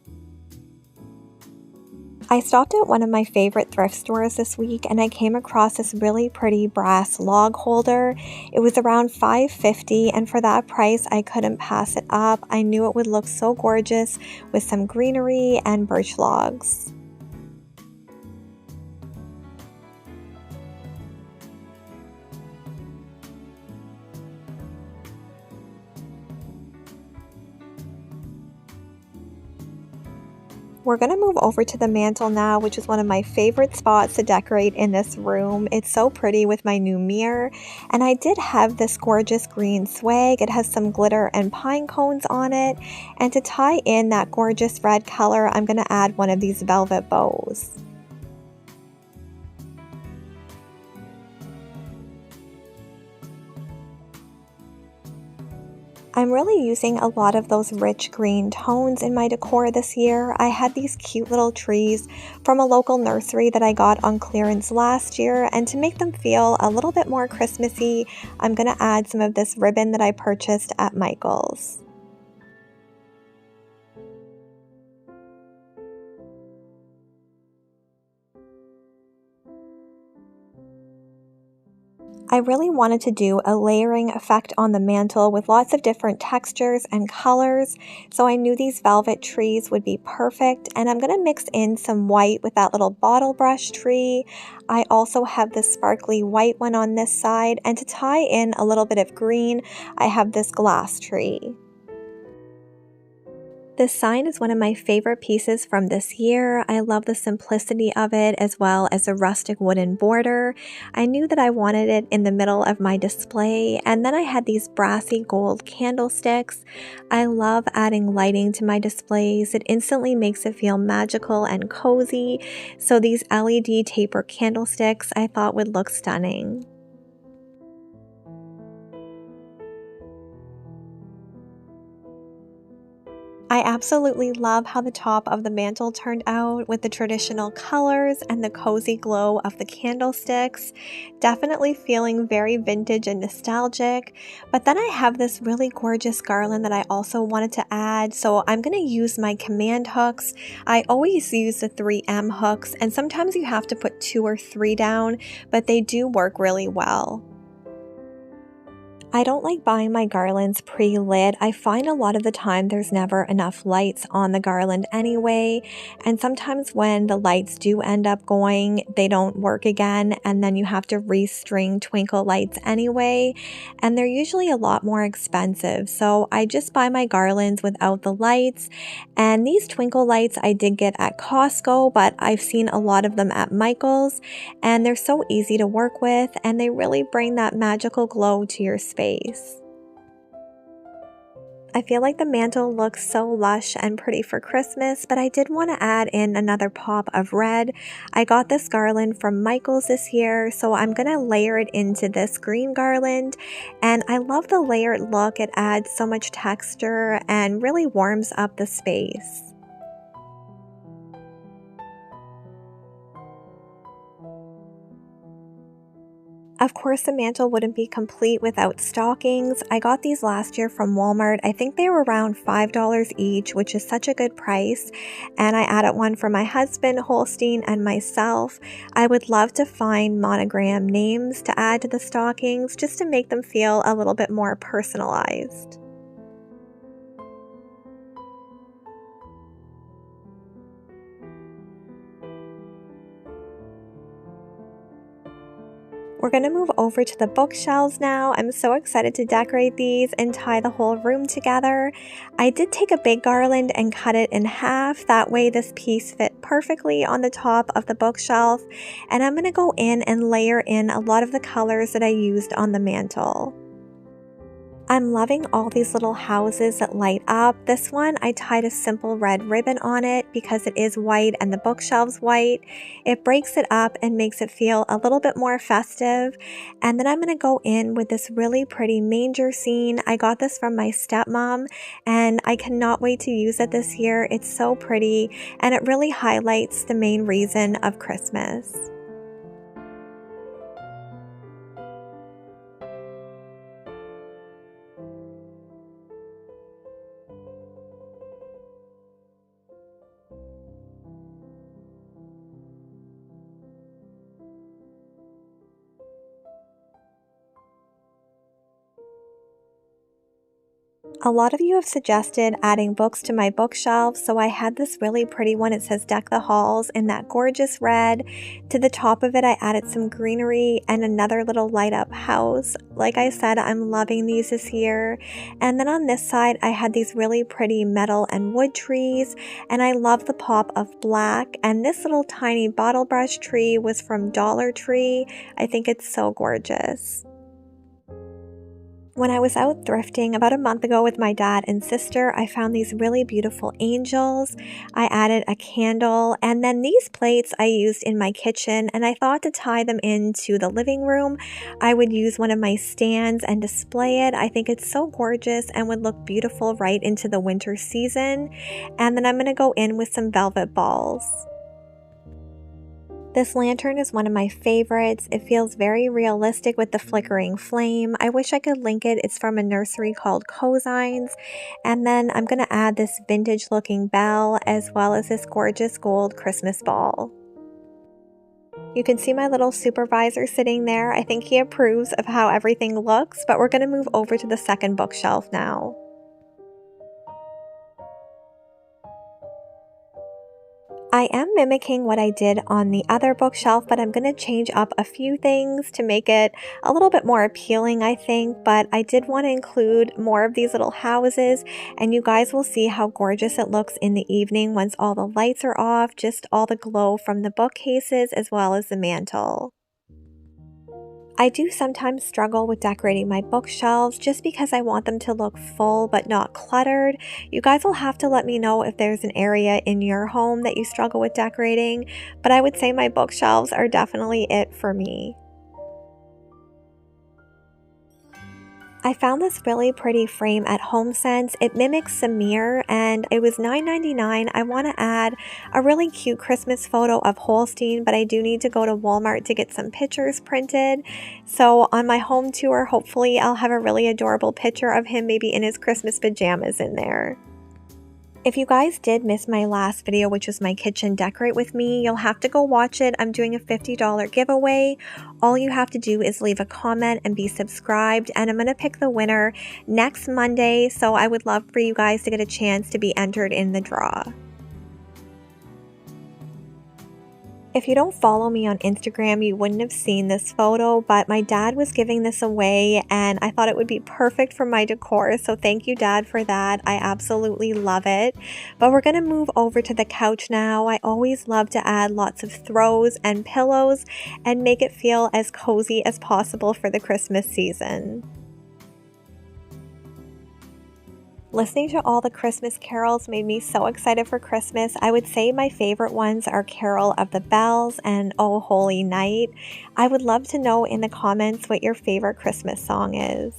I stopped at one of my favorite thrift stores this week and I came across this really pretty brass log holder. It was around $5.50 and for that price I couldn't pass it up. I knew it would look so gorgeous with some greenery and birch logs. We're going to move over to the mantle now, which is one of my favorite spots to decorate in this room. It's so pretty with my new mirror. And I did have this gorgeous green swag. It has some glitter and pine cones on it. And to tie in that gorgeous red color, I'm going to add one of these velvet bows. I'm really using a lot of those rich green tones in my decor this year. I had these cute little trees from a local nursery that I got on clearance last year, and to make them feel a little bit more Christmassy, I'm going to add some of this ribbon that I purchased at Michael's. I really wanted to do a layering effect on the mantle with lots of different textures and colors, so I knew these velvet trees would be perfect, and I'm going to mix in some white with that little bottle brush tree. I also have this sparkly white one on this side, and to tie in a little bit of green, I have this glass tree. This sign is one of my favorite pieces from this year. I love the simplicity of it as well as the rustic wooden border. I knew that I wanted it in the middle of my display, and then I had these brassy gold candlesticks. I love adding lighting to my displays. It instantly makes it feel magical and cozy, so these LED taper candlesticks I thought would look stunning. I absolutely love how the top of the mantle turned out with the traditional colors and the cozy glow of the candlesticks. Definitely feeling very vintage and nostalgic. But then I have this really gorgeous garland that I also wanted to add, so I'm going to use my command hooks. I always use the 3M hooks, and sometimes you have to put 2 or 3 down, but they do work really well. I don't like buying my garlands pre-lit. I find a lot of the time there's never enough lights on the garland anyway, and sometimes when the lights do end up going, they don't work again, and then you have to restring twinkle lights anyway, and they're usually a lot more expensive. So I just buy my garlands without the lights, and these twinkle lights I did get at Costco, but I've seen a lot of them at Michael's, and they're so easy to work with, and they really bring that magical glow to your space. I feel like the mantle looks so lush and pretty for Christmas, but I did want to add in another pop of red. I got this garland from Michael's this year, so I'm going to layer it into this green garland, and I love the layered look. It adds so much texture and really warms up the space. Of course, the mantle wouldn't be complete without stockings. I got these last year from Walmart. I think they were around $5 each, which is such a good price. And I added one for my husband, Holstein, and myself. I would love to find monogram names to add to the stockings just to make them feel a little bit more personalized. We're going to move over to the bookshelves now. I'm so excited to decorate these and tie the whole room together. I did take a big garland and cut it in half. That way this piece fit perfectly on the top of the bookshelf. And I'm going to go in and layer in a lot of the colors that I used on the mantle. I'm loving all these little houses that light up. This one, I tied a simple red ribbon on it because it is white and the bookshelf's white. It breaks it up and makes it feel a little bit more festive. And then I'm going to go in with this really pretty manger scene. I got this from my stepmom and I cannot wait to use it this year. It's so pretty and it really highlights the main reason of Christmas. A lot of you have suggested adding books to my bookshelf, so I had this really pretty one. It says Deck the Halls in that gorgeous red. To the top of it, I added some greenery and another little light up house. Like I said, I'm loving these this year. And then on this side, I had these really pretty metal and wood trees, and I love the pop of black. And this little tiny bottle brush tree was from Dollar Tree. I think it's so gorgeous. When I was out thrifting about a month ago with my dad and sister, I found these really beautiful angels. I added a candle, and then these plates I used in my kitchen, and I thought to tie them into the living room, I would use one of my stands and display it. I think it's so gorgeous and would look beautiful right into the winter season. And then I'm going to go in with some velvet balls. This lantern is one of my favorites. It feels very realistic with the flickering flame. I wish I could link it. It's from a nursery called Cosines. And then I'm going to add this vintage looking bell as well as this gorgeous gold Christmas ball. You can see my little supervisor sitting there. I think he approves of how everything looks, but we're going to move over to the second bookshelf now. I am mimicking what I did on the other bookshelf, but I'm going to change up a few things to make it a little bit more appealing, I think. But I did want to include more of these little houses, and you guys will see how gorgeous it looks in the evening once all the lights are off, just all the glow from the bookcases as well as the mantle. I do sometimes struggle with decorating my bookshelves just because I want them to look full but not cluttered. You guys will have to let me know if there's an area in your home that you struggle with decorating, but I would say my bookshelves are definitely it for me. I found this really pretty frame at HomeSense. It mimics Samir and it was $9.99. I want to add a really cute Christmas photo of Holstein, but I do need to go to Walmart to get some pictures printed. So on my home tour, hopefully I'll have a really adorable picture of him maybe in his Christmas pajamas in there. If you guys did miss my last video, which was my kitchen decorate with me, you'll have to go watch it. I'm doing a $50 giveaway. All you have to do is leave a comment and be subscribed, and I'm going to pick the winner next Monday, so I would love for you guys to get a chance to be entered in the draw. If you don't follow me on Instagram, you wouldn't have seen this photo, but my dad was giving this away and I thought it would be perfect for my decor. So thank you, Dad, for that. I absolutely love it. But we're going to move over to the couch now. I always love to add lots of throws and pillows and make it feel as cozy as possible for the Christmas season. Listening to all the Christmas carols made me so excited for Christmas. I would say my favorite ones are Carol of the Bells and Oh Holy Night. I would love to know in the comments what your favorite Christmas song is.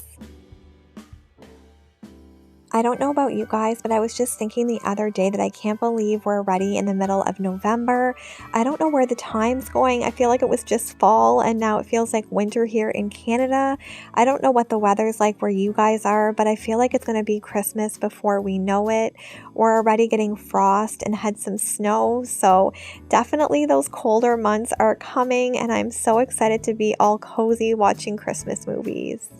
I don't know about you guys, but I was just thinking the other day that I can't believe we're already in the middle of November. I don't know where the time's going. I feel like it was just fall and now it feels like winter here in Canada. I don't know what the weather's like where you guys are, but I feel like it's going to be Christmas before we know it. We're already getting frost and had some snow, so definitely those colder months are coming and I'm so excited to be all cozy watching Christmas movies.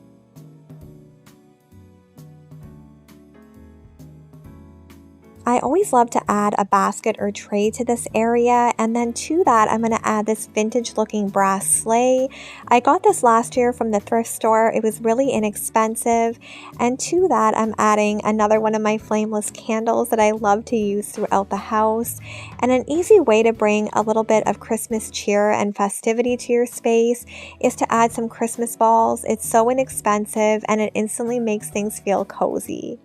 I always love to add a basket or tray to this area, and then to that I'm going to add this vintage looking brass sleigh. I got this last year from the thrift store. It was really inexpensive, and to that I'm adding another one of my flameless candles that I love to use throughout the house. And an easy way to bring a little bit of Christmas cheer and festivity to your space is to add some Christmas balls. It's so inexpensive and it instantly makes things feel cozy.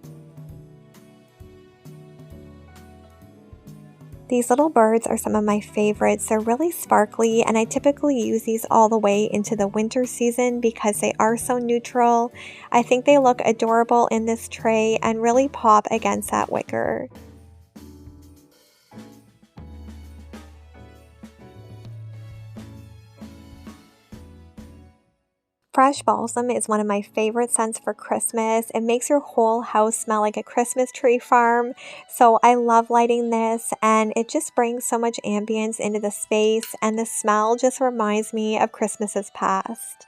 These little birds are some of my favorites. They're really sparkly and I typically use these all the way into the winter season because they are so neutral. I think they look adorable in this tray and really pop against that wicker. Fresh balsam is one of my favorite scents for Christmas. It makes your whole house smell like a Christmas tree farm. So I love lighting this and it just brings so much ambience into the space and the smell just reminds me of Christmases past.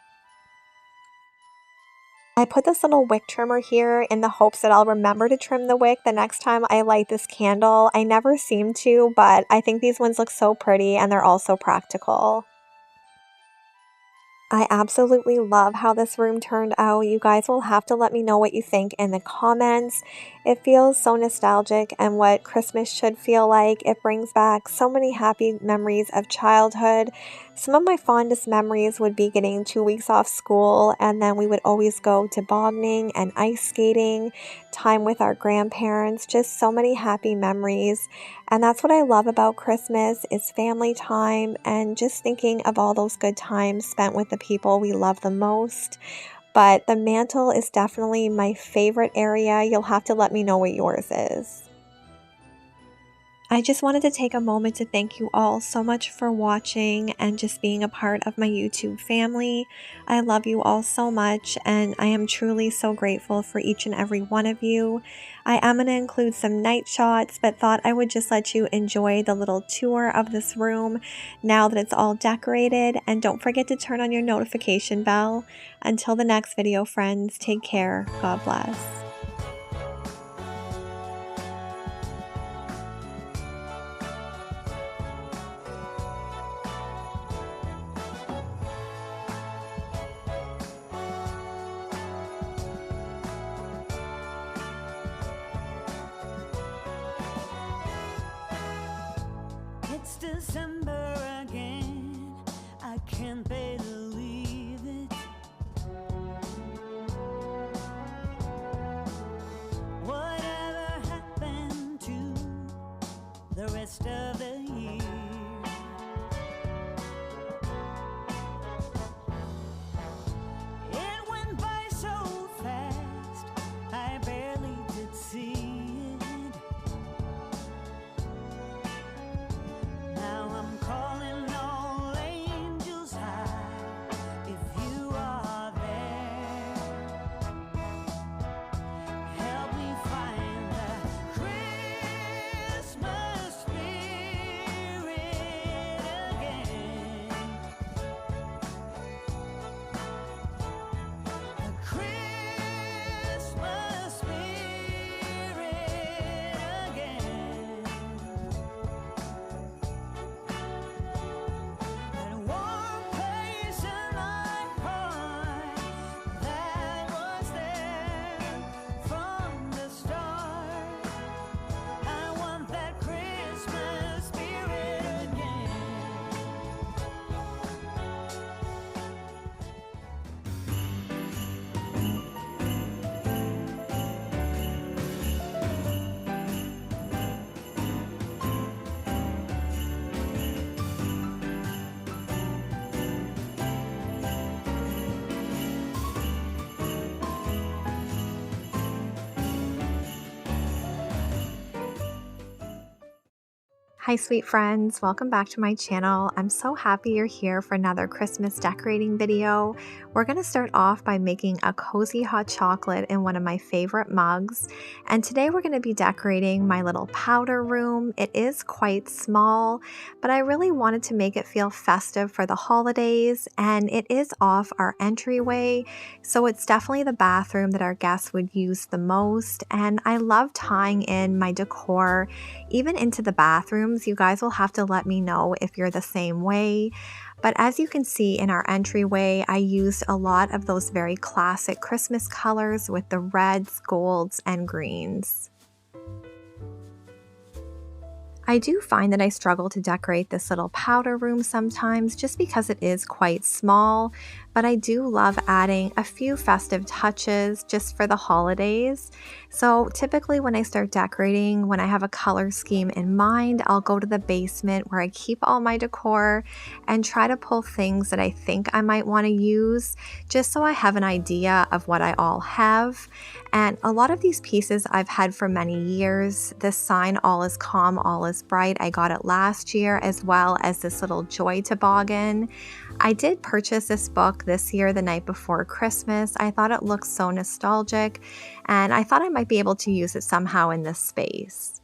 I put this little wick trimmer here in the hopes that I'll remember to trim the wick the next time I light this candle. I never seem to, but I think these ones look so pretty and they're also practical. I absolutely love how this room turned out. You guys will have to let me know what you think in the comments. It feels so nostalgic and what Christmas should feel like. It brings back so many happy memories of childhood. Some of my fondest memories would be getting 2 weeks off school and then we would always go tobogganing and ice skating, time with our grandparents, just so many happy memories. And that's what I love about Christmas is family time and just thinking of all those good times spent with the people we love the most. But the mantle is definitely my favorite area. You'll have to let me know what yours is. I just wanted to take a moment to thank you all so much for watching and just being a part of my YouTube family. I love you all so much and I am truly so grateful for each and every one of you. I am going to include some night shots, but thought I would just let you enjoy the little tour of this room now that it's all decorated. And don't forget to turn on your notification bell. Until the next video, friends, take care. God bless. It's December again, I can't believe it. Whatever happened to the rest of the year? It went by so fast. Hi sweet friends, welcome back to my channel. I'm so happy you're here for another Christmas decorating video. We're going to start off by making a cozy hot chocolate in one of my favorite mugs. And today we're going to be decorating my little powder room. It is quite small, but I really wanted to make it feel festive for the holidays, and it is off our entryway, so it's definitely the bathroom that our guests would use the most. And I love tying in my decor even into the bathrooms. You guys will have to let me know if you're the same way. But as you can see in our entryway, I used a lot of those very classic Christmas colors with the reds, golds, and greens. I do find that I struggle to decorate this little powder room sometimes just because it is quite small, but I do love adding a few festive touches just for the holidays. So typically when I start decorating, when I have a color scheme in mind, I'll go to the basement where I keep all my decor and try to pull things that I think I might want to use just so I have an idea of what I all have. And a lot of these pieces I've had for many years. This sign, "All is calm, all is bright," I got it last year, as well as this little joy toboggan. I did purchase this book this year, the night before Christmas. I thought it looked so nostalgic, and I thought I might be able to use it somehow in this space.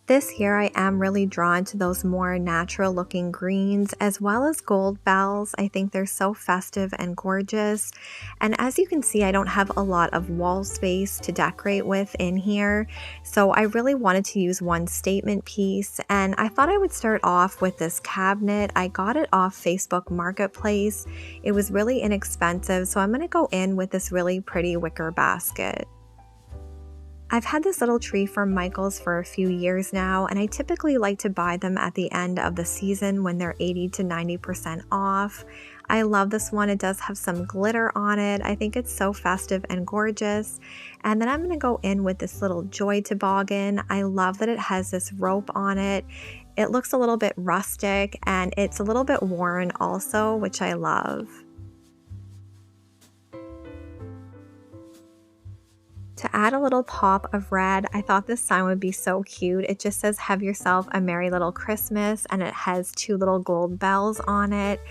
This year I am really drawn to those more natural looking greens as well as gold bells. I think they're so festive and gorgeous. And as you can see, I don't have a lot of wall space to decorate with in here. So I really wanted to use one statement piece, and I thought I would start off with this cabinet. I got it off Facebook Marketplace. It was really inexpensive, so I'm going to go in with this really pretty wicker basket. I've had this little tree from Michael's for a few years now, and I typically like to buy them at the end of the season when they're 80 to 90% off. I love this one. It does have some glitter on it. I think it's so festive and gorgeous. And then I'm going to go in with this little joy toboggan. I love that it has this rope on it. It looks a little bit rustic, and it's a little bit worn also, which I love. To add a little pop of red, I thought this sign would be so cute. It just says, "Have yourself a merry little Christmas," and it has two little gold bells on it.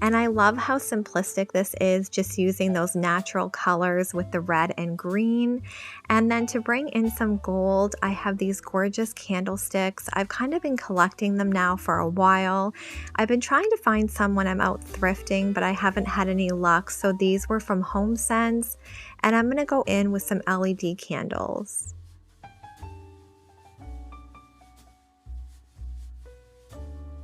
And I love how simplistic this is, just using those natural colors with the red and green. And then to bring in some gold, I have these gorgeous candlesticks. I've kind of been collecting them now for a while. I've been trying to find some when I'm out thrifting, but I haven't had any luck. So these were from HomeSense. And I'm going to go in with some LED candles.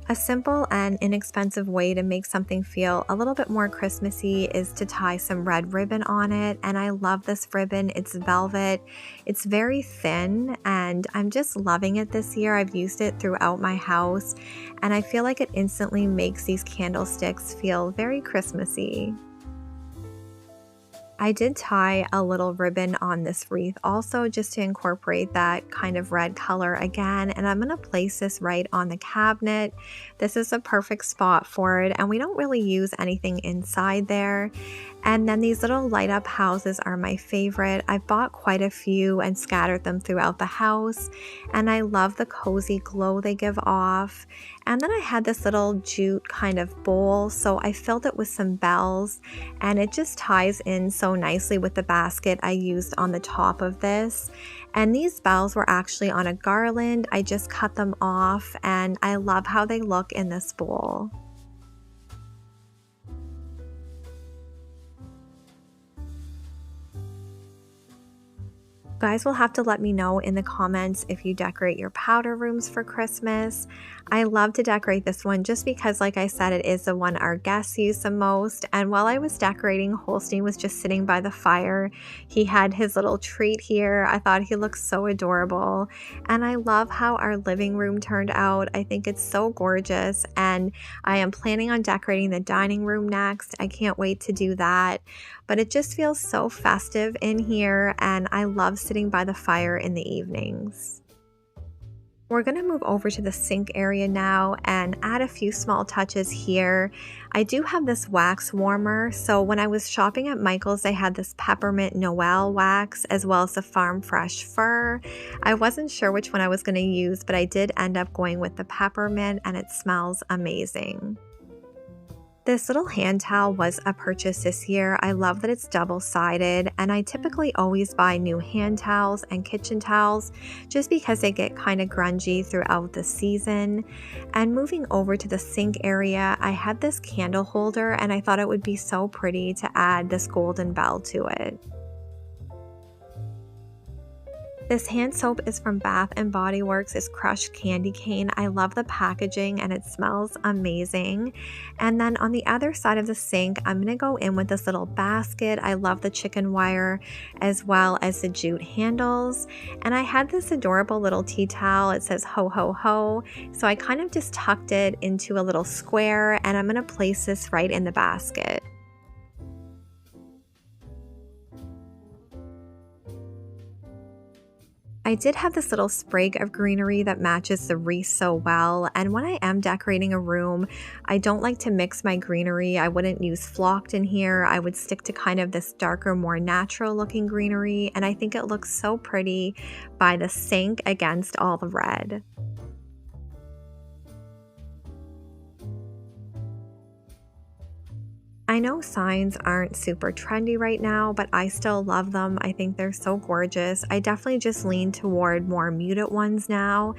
A simple and inexpensive way to make something feel a little bit more Christmassy is to tie some red ribbon on it, and I love this ribbon. It's velvet. It's very thin, and I'm just loving it this year. I've used it throughout my house, and I feel like it instantly makes these candlesticks feel very Christmassy. I did tie a little ribbon on this wreath also, just to incorporate that kind of red color again, and I'm going to place this right on the cabinet. This is a perfect spot for it, and we don't really use anything inside there. And then these little light up houses are my favorite. I've bought quite a few and scattered them throughout the house, and I love the cozy glow they give off. And then I had this little jute kind of bowl, so I filled it with some bells, and it just ties in so nicely with the basket I used on the top of this. And these bells were actually on a garland. I just cut them off, and I love how they look in this bowl. Guys will have to let me know in the comments if you decorate your powder rooms for Christmas. I love to decorate this one just because, like I said, it is the one our guests use the most. And while I was decorating, Holstein was just sitting by the fire. He had his little treat here. I thought he looked so adorable. And I love how our living room turned out. I think it's so gorgeous, and I am planning on decorating the dining room next. I can't wait to do that. But it just feels so festive in here, and I love sitting by the fire in the evenings. We're going to move over to the sink area now and add a few small touches here. I do have this wax warmer, so when I was shopping at Michael's, they had this peppermint Noel wax as well as the farm fresh fir. I wasn't sure which one I was going to use, but I did end up going with the peppermint and it smells amazing. This little hand towel was a purchase this year. I love that it's double-sided, and I typically always buy new hand towels and kitchen towels just because they get kind of grungy throughout the season. And moving over to the sink area, I had this candle holder and I thought it would be so pretty to add this golden bell to it. This hand soap is from Bath & Body Works. It's crushed candy cane. I love the packaging and it smells amazing. And then on the other side of the sink, I'm going to go in with this little basket. I love the chicken wire as well as the jute handles. And I had this adorable little tea towel. It says ho ho ho. So I kind of just tucked it into a little square and I'm going to place this right in the basket. I did have this little sprig of greenery that matches the wreath so well, and when I am decorating a room, I don't like to mix my greenery. I wouldn't use flocked in here. I would stick to kind of this darker, more natural looking greenery, and I think it looks so pretty by the sink against all the red. I know signs aren't super trendy right now, but I still love them. I think they're so gorgeous. I definitely just lean toward more muted ones now.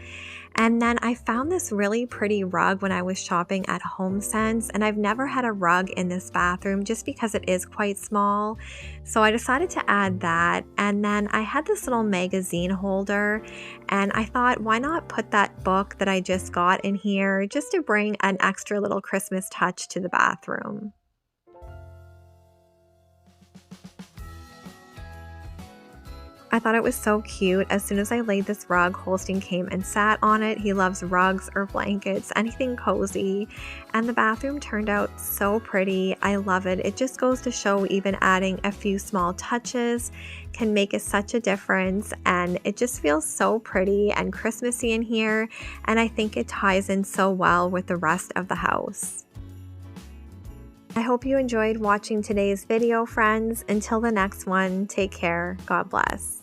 And then I found this really pretty rug when I was shopping at HomeSense, and I've never had a rug in this bathroom just because it is quite small. So I decided to add that. And then I had this little magazine holder, and I thought, why not put that book that I just got in here just to bring an extra little Christmas touch to the bathroom. I thought it was so cute. As soon as I laid this rug, Holstein came and sat on it. He loves rugs or blankets, anything cozy. And the bathroom turned out so pretty. I love it. It just goes to show even adding a few small touches can make such a difference. And it just feels so pretty and Christmassy in here. And I think it ties in so well with the rest of the house. I hope you enjoyed watching today's video, friends. Until the next one, take care. God bless.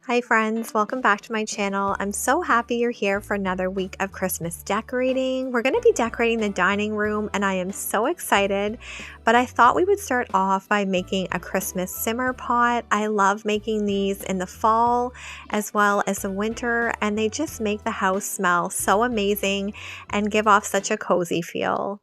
Hi friends, welcome back to my channel. I'm so happy you're here for another week of Christmas decorating. We're going to be decorating the dining room and I am so excited, but I thought we would start off by making a Christmas simmer pot. I love making these in the fall as well as the winter, and they just make the house smell so amazing and give off such a cozy feel.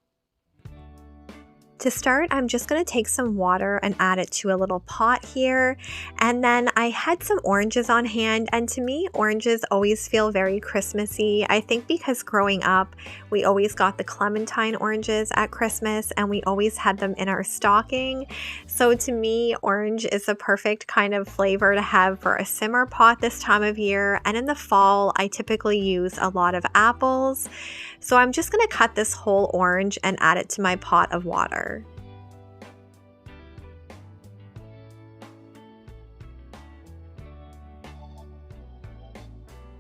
To start, I'm just going to take some water and add it to a little pot here. And then I had some oranges on hand, and to me, oranges always feel very Christmassy. I think because growing up, we always got the clementine oranges at Christmas and we always had them in our stocking. So to me, orange is the perfect kind of flavor to have for a simmer pot this time of year. And in the fall, I typically use a lot of apples. So I'm just going to cut this whole orange and add it to my pot of water.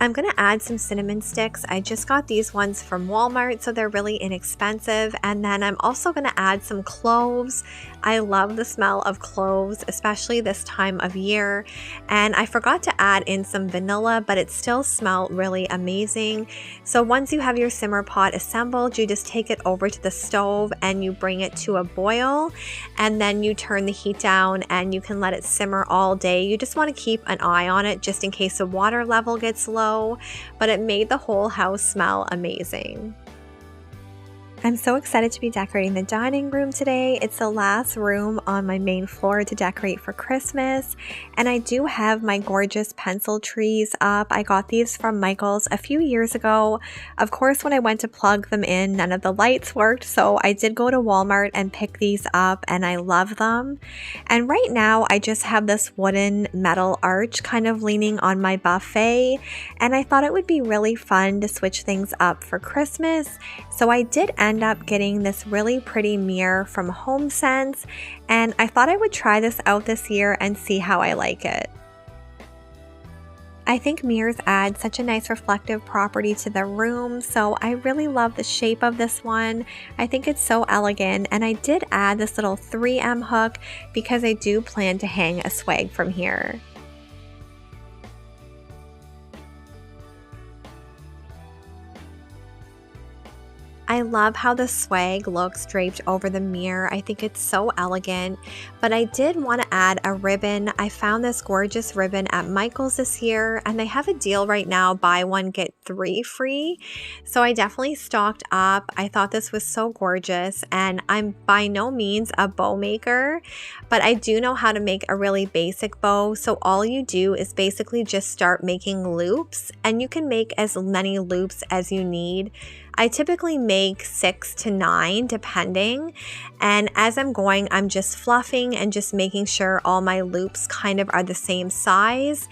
I'm going to add some cinnamon sticks. I just got these ones from Walmart, so they're really inexpensive. And then I'm also going to add some cloves. I love the smell of cloves, especially this time of year. And I forgot to add in some vanilla, but it still smelled really amazing. So once you have your simmer pot assembled, you just take it over to the stove and you bring it to a boil. And then you turn the heat down and you can let it simmer all day. You just want to keep an eye on it just in case the water level gets low, but it made the whole house smell amazing. I'm so excited to be decorating the dining room today. It's the last room on my main floor to decorate for Christmas. And I do have my gorgeous pencil trees up. I got these from Michael's a few years ago. Of course, when I went to plug them in, none of the lights worked. So I did go to Walmart and pick these up, and I love them. And right now I just have this wooden metal arch kind of leaning on my buffet. And I thought it would be really fun to switch things up for Christmas. So I did end up getting this really pretty mirror from HomeSense, and I thought I would try this out this year and see how I like it. I think mirrors add such a nice reflective property to the room, so I really love the shape of this one. I think it's so elegant, and I did add this little 3M hook because I do plan to hang a swag from here. I love how the swag looks draped over the mirror. I think it's so elegant, but I did want to add a ribbon. I found this gorgeous ribbon at Michael's this year, and they have a deal right now, buy one, get 3 free. So I definitely stocked up. I thought this was so gorgeous, and I'm by no means a bow maker, but I do know how to make a really basic bow. So all you do is basically just start making loops, and you can make as many loops as you need. I typically make 6 to 9 depending, and as I'm going, I'm just fluffing and just making sure all my loops kind of are the same size.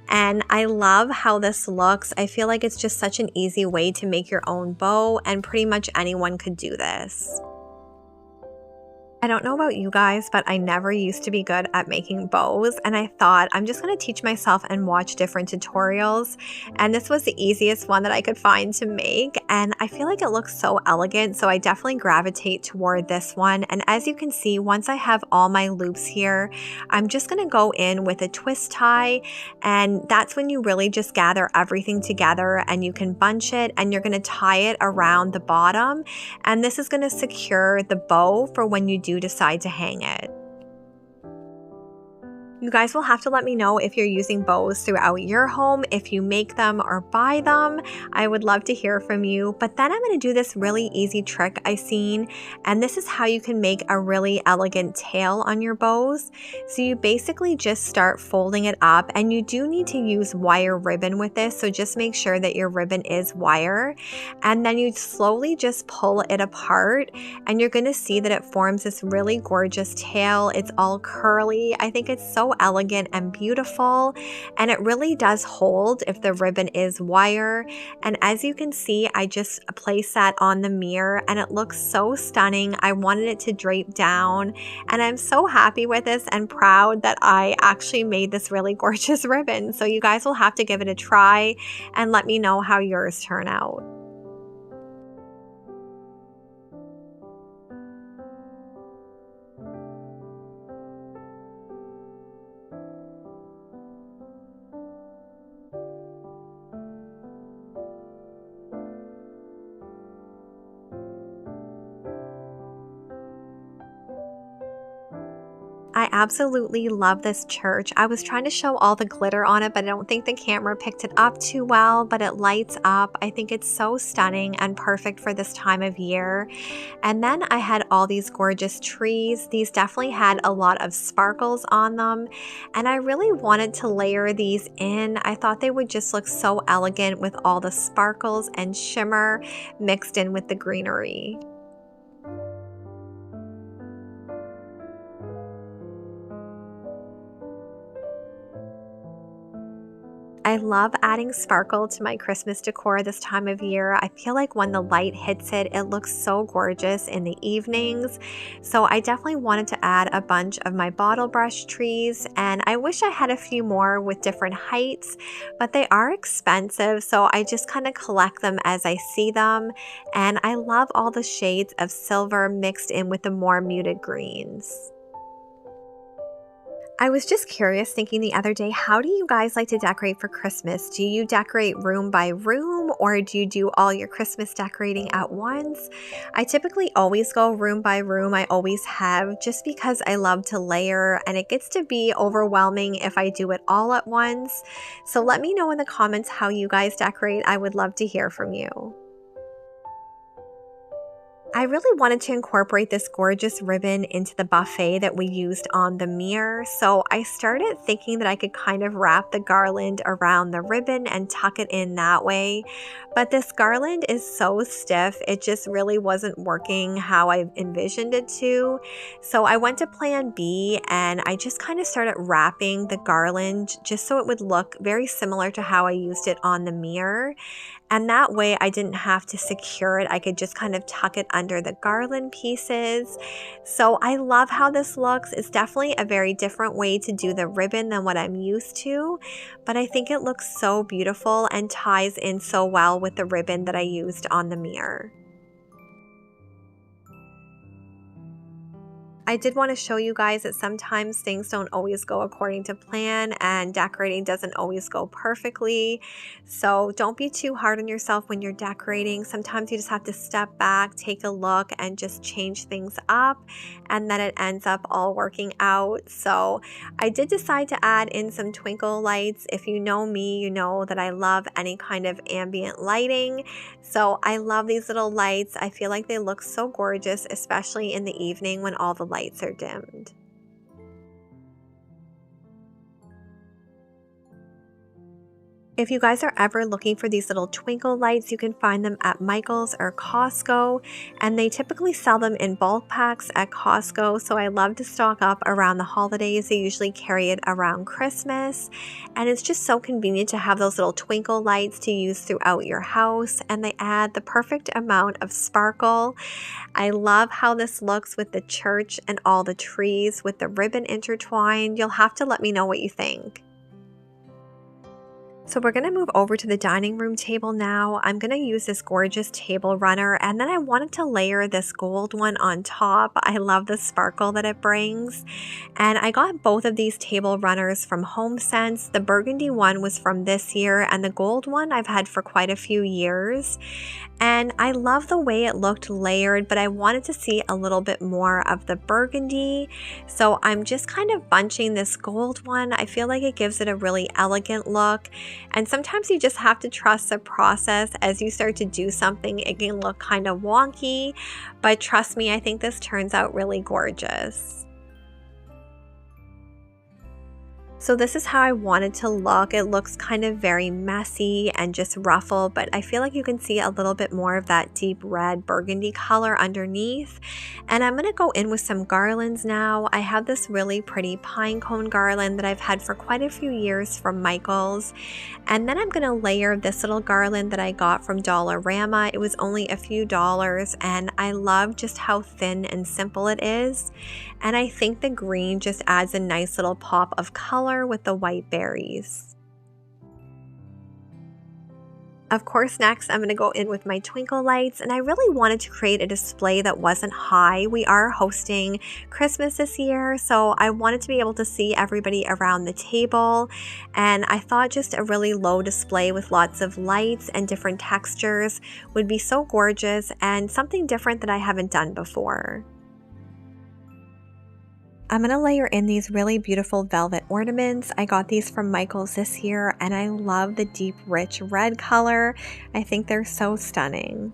And I love how this looks. I feel like it's just such an easy way to make your own bow, and pretty much anyone could do this. I don't know about you guys, but I never used to be good at making bows, and I thought I'm just going to teach myself and watch different tutorials, and this was the easiest one that I could find to make, and I feel like it looks so elegant, so I definitely gravitate toward this one. And as you can see, once I have all my loops here, I'm just going to go in with a twist tie, and that's when you really just gather everything together, and you can bunch it, and you're going to tie it around the bottom, and this is going to secure the bow for when you do decide to hang it. You guys will have to let me know if you're using bows throughout your home, if you make them or buy them. I would love to hear from you. But then I'm going to do this really easy trick I seen, and this is how you can make a really elegant tail on your bows. So you basically just start folding it up, and you do need to use wire ribbon with this, so just make sure that your ribbon is wire, and then you slowly just pull it apart, and you're going to see that it forms this really gorgeous tail. It's all curly. I think it's so elegant and beautiful, and it really does hold if the ribbon is wire. And as you can see, I just placed that on the mirror, and it looks so stunning. I wanted it to drape down, and I'm so happy with this and proud that I actually made this really gorgeous ribbon. So you guys will have to give it a try and let me know how yours turn out. I absolutely love this church. I was trying to show all the glitter on it, but I don't think the camera picked it up too well, but it lights up. I think it's so stunning and perfect for this time of year. And then I had all these gorgeous trees. These definitely had a lot of sparkles on them, and I really wanted to layer these in. I thought they would just look so elegant with all the sparkles and shimmer mixed in with the greenery. I love adding sparkle to my Christmas decor this time of year. I feel like when the light hits it, it looks so gorgeous in the evenings. So I definitely wanted to add a bunch of my bottle brush trees, and I wish I had a few more with different heights, but they are expensive, so I just kind of collect them as I see them. And I love all the shades of silver mixed in with the more muted greens. I was just curious, thinking the other day, how do you guys like to decorate for Christmas? Do you decorate room by room, or do you do all your Christmas decorating at once? I typically always go room by room. I always have, just because I love to layer, and it gets to be overwhelming if I do it all at once. So let me know in the comments how you guys decorate. I would love to hear from you. I really wanted to incorporate this gorgeous ribbon into the buffet that we used on the mirror, so I started thinking that I could kind of wrap the garland around the ribbon and tuck it in that way. But this garland is so stiff, it just really wasn't working how I envisioned it to. So I went to plan B and I just kind of started wrapping the garland just so it would look very similar to how I used it on the mirror. And that way I didn't have to secure it. I could just kind of tuck it under the garland pieces. So I love how this looks. It's definitely a very different way to do the ribbon than what I'm used to, but I think it looks so beautiful and ties in so well with the ribbon that I used on the mirror. I did want to show you guys that sometimes things don't always go according to plan and decorating doesn't always go perfectly. So don't be too hard on yourself when you're decorating. Sometimes you just have to step back, take a look, and just change things up, and then it ends up all working out. So I did decide to add in some twinkle lights. If you know me, you know that I love any kind of ambient lighting. So I love these little lights. I feel like they look so gorgeous, especially in the evening when all the lights are dimmed. If you guys are ever looking for these little twinkle lights, you can find them at Michael's or Costco, and they typically sell them in bulk packs at Costco, so I love to stock up around the holidays. They usually carry it around Christmas, and it's just so convenient to have those little twinkle lights to use throughout your house, and they add the perfect amount of sparkle. I love how this looks with the church and all the trees with the ribbon intertwined. You'll have to let me know what you think. So we're going to move over to the dining room table now. I'm going to use this gorgeous table runner, and then I wanted to layer this gold one on top. I love the sparkle that it brings. And I got both of these table runners from HomeSense. The burgundy one was from this year, and the gold one I've had for quite a few years. And I love the way it looked layered, but I wanted to see a little bit more of the burgundy. So I'm just kind of bunching this gold one. I feel like it gives it a really elegant look. And sometimes you just have to trust the process. As you start to do something, it can look kind of wonky, but trust me, I think this turns out really gorgeous. So this is how I wanted to look. It looks kind of very messy and just ruffled, but I feel like you can see a little bit more of that deep red burgundy color underneath. And I'm going to go in with some garlands now. I have this really pretty pine cone garland that I've had for quite a few years from Michael's. And then I'm going to layer this little garland that I got from Dollarama. It was only a few dollars, and I love just how thin and simple it is. And I think the green just adds a nice little pop of color with the white berries. Of course, next I'm going to go in with my twinkle lights, and I really wanted to create a display that wasn't high. We are hosting Christmas this year, so I wanted to be able to see everybody around the table, and I thought just a really low display with lots of lights and different textures would be so gorgeous and something different that I haven't done before. I'm going to layer in these really beautiful velvet ornaments. I got these from Michael's this year, and I love the deep, rich red color. I think they're so stunning.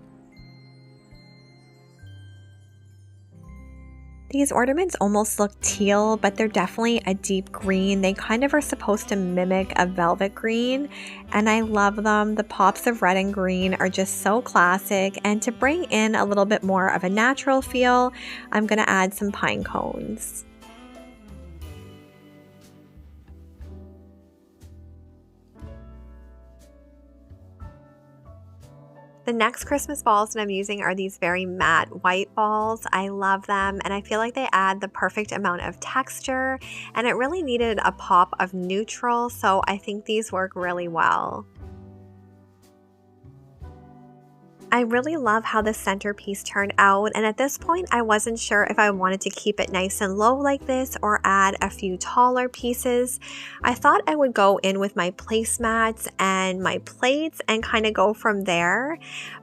These ornaments almost look teal, but they're definitely a deep green. They kind of are supposed to mimic a velvet green, and I love them. The pops of red and green are just so classic, and to bring in a little bit more of a natural feel, I'm going to add some pine cones. The next Christmas balls that I'm using are these very matte white balls. I love them, and I feel like they add the perfect amount of texture, and it really needed a pop of neutral, so I think these work really well. I really love how the centerpiece turned out, and at this point I wasn't sure if I wanted to keep it nice and low like this or add a few taller pieces. I thought I would go in with my placemats and my plates and kind of go from there,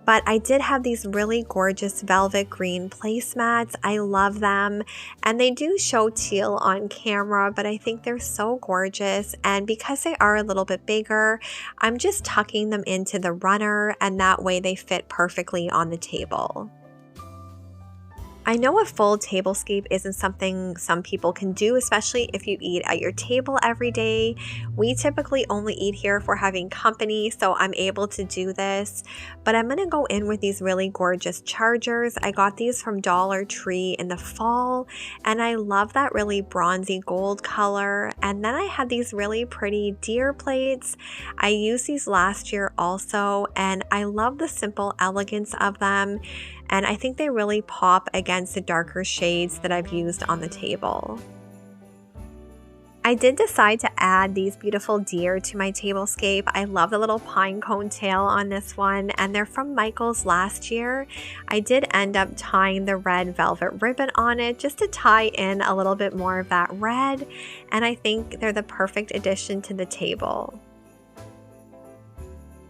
but I did have these really gorgeous velvet green placemats. I love them, and they do show teal on camera, but I think they're so gorgeous, and because they are a little bit bigger, I'm just tucking them into the runner, and that way they fit perfectly on the table. I know a full tablescape isn't something some people can do, especially if you eat at your table every day. We typically only eat here for having company, so I'm able to do this. But I'm going to go in with these really gorgeous chargers. I got these from Dollar Tree in the fall, and I love that really bronzy gold color. And then I had these really pretty deer plates. I used these last year also, and I love the simple elegance of them. And I think they really pop against the darker shades that I've used on the table. I did decide to add these beautiful deer to my tablescape. I love the little pine cone tail on this one, and they're from Michael's last year. I did end up tying the red velvet ribbon on it just to tie in a little bit more of that red, and I think they're the perfect addition to the table.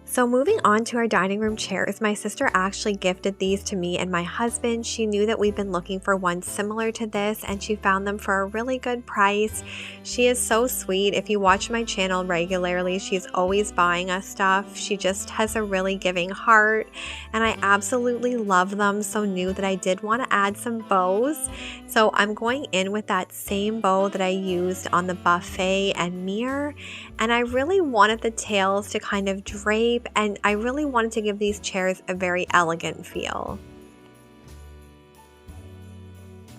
So moving on to our dining room chairs, my sister actually gifted these to me and my husband. She knew that we've been looking for one similar to this, and she found them for a really good price. She is so sweet. If you watch my channel regularly, she's always buying us stuff. She just has a really giving heart, and I absolutely love them, so knew that I did want to add some bows. So I'm going in with that same bow that I used on the buffet and mirror, and I really wanted the tails to kind of drape, and I really wanted to give these chairs a very elegant feel.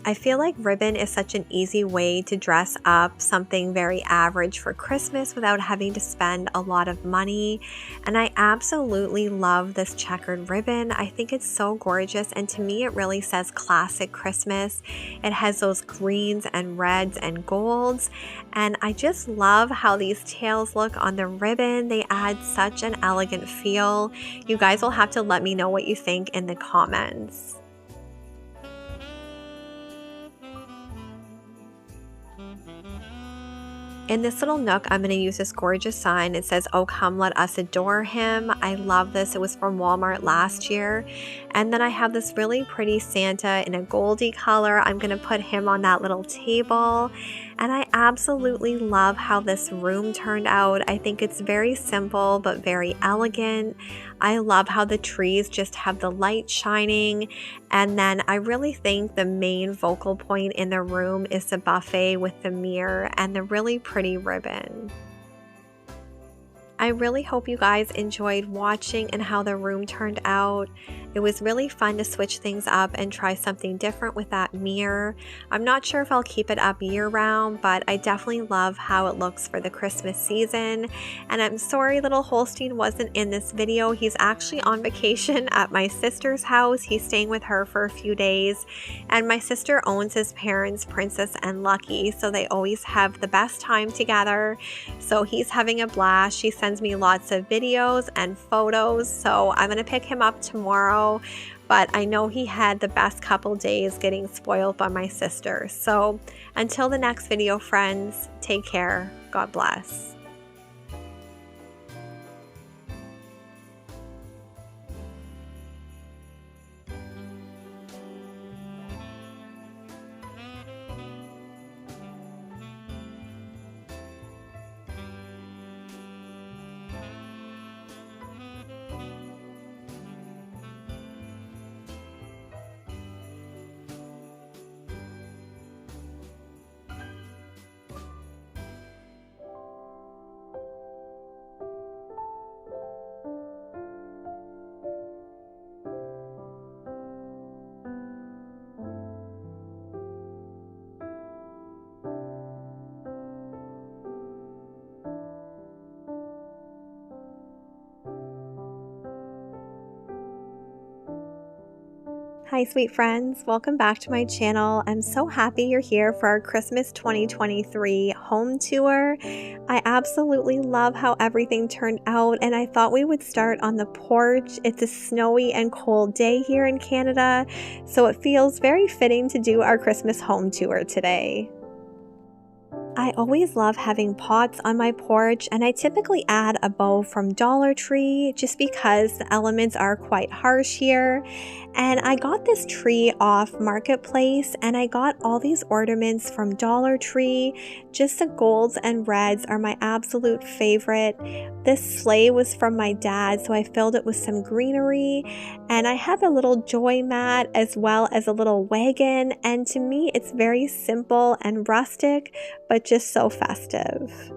I feel like ribbon is such an easy way to dress up something very average for Christmas without having to spend a lot of money. And I absolutely love this checkered ribbon. I think it's so gorgeous, and to me it really says classic Christmas. It has those greens and reds and golds, and I just love how these tails look on the ribbon. They add such an elegant feel. You guys will have to let me know what you think in the comments. In this little nook, I'm going to use this gorgeous sign. It says, "Oh, come let us adore him." I love this. It was from Walmart last year. And then I have this really pretty Santa in a goldy color. I'm going to put him on that little table. And I absolutely love how this room turned out. I think it's very simple but very elegant. I love how the trees just have the light shining. And then I really think the main focal point in the room is the buffet with the mirror and the really pretty ribbon. I really hope you guys enjoyed watching and how the room turned out. It was really fun to switch things up and try something different with that mirror. I'm not sure if I'll keep it up year round, but I definitely love how it looks for the Christmas season. And I'm sorry little Holstein wasn't in this video. He's actually on vacation at my sister's house. He's staying with her for a few days. And my sister owns his parents, Princess and Lucky, so they always have the best time together. So he's having a blast. She sends me lots of videos and photos, so I'm going to pick him up tomorrow. But I know he had the best couple days getting spoiled by my sister. So until the next video, friends, take care. God bless. Hi sweet friends, welcome back to my channel. I'm so happy you're here for our Christmas 2023 home tour. I absolutely love how everything turned out, and I thought we would start on the porch. It's a snowy and cold day here in Canada, so it feels very fitting to do our Christmas home tour today. I always love having pots on my porch, and I typically add a bow from Dollar Tree just because the elements are quite harsh here. And I got this tree off Marketplace, and I got all these ornaments from Dollar Tree. Just the golds and reds are my absolute favorite. This sleigh was from my dad, so I filled it with some greenery, and I have a little joy mat as well as a little wagon, and to me it's very simple and rustic, but just so festive.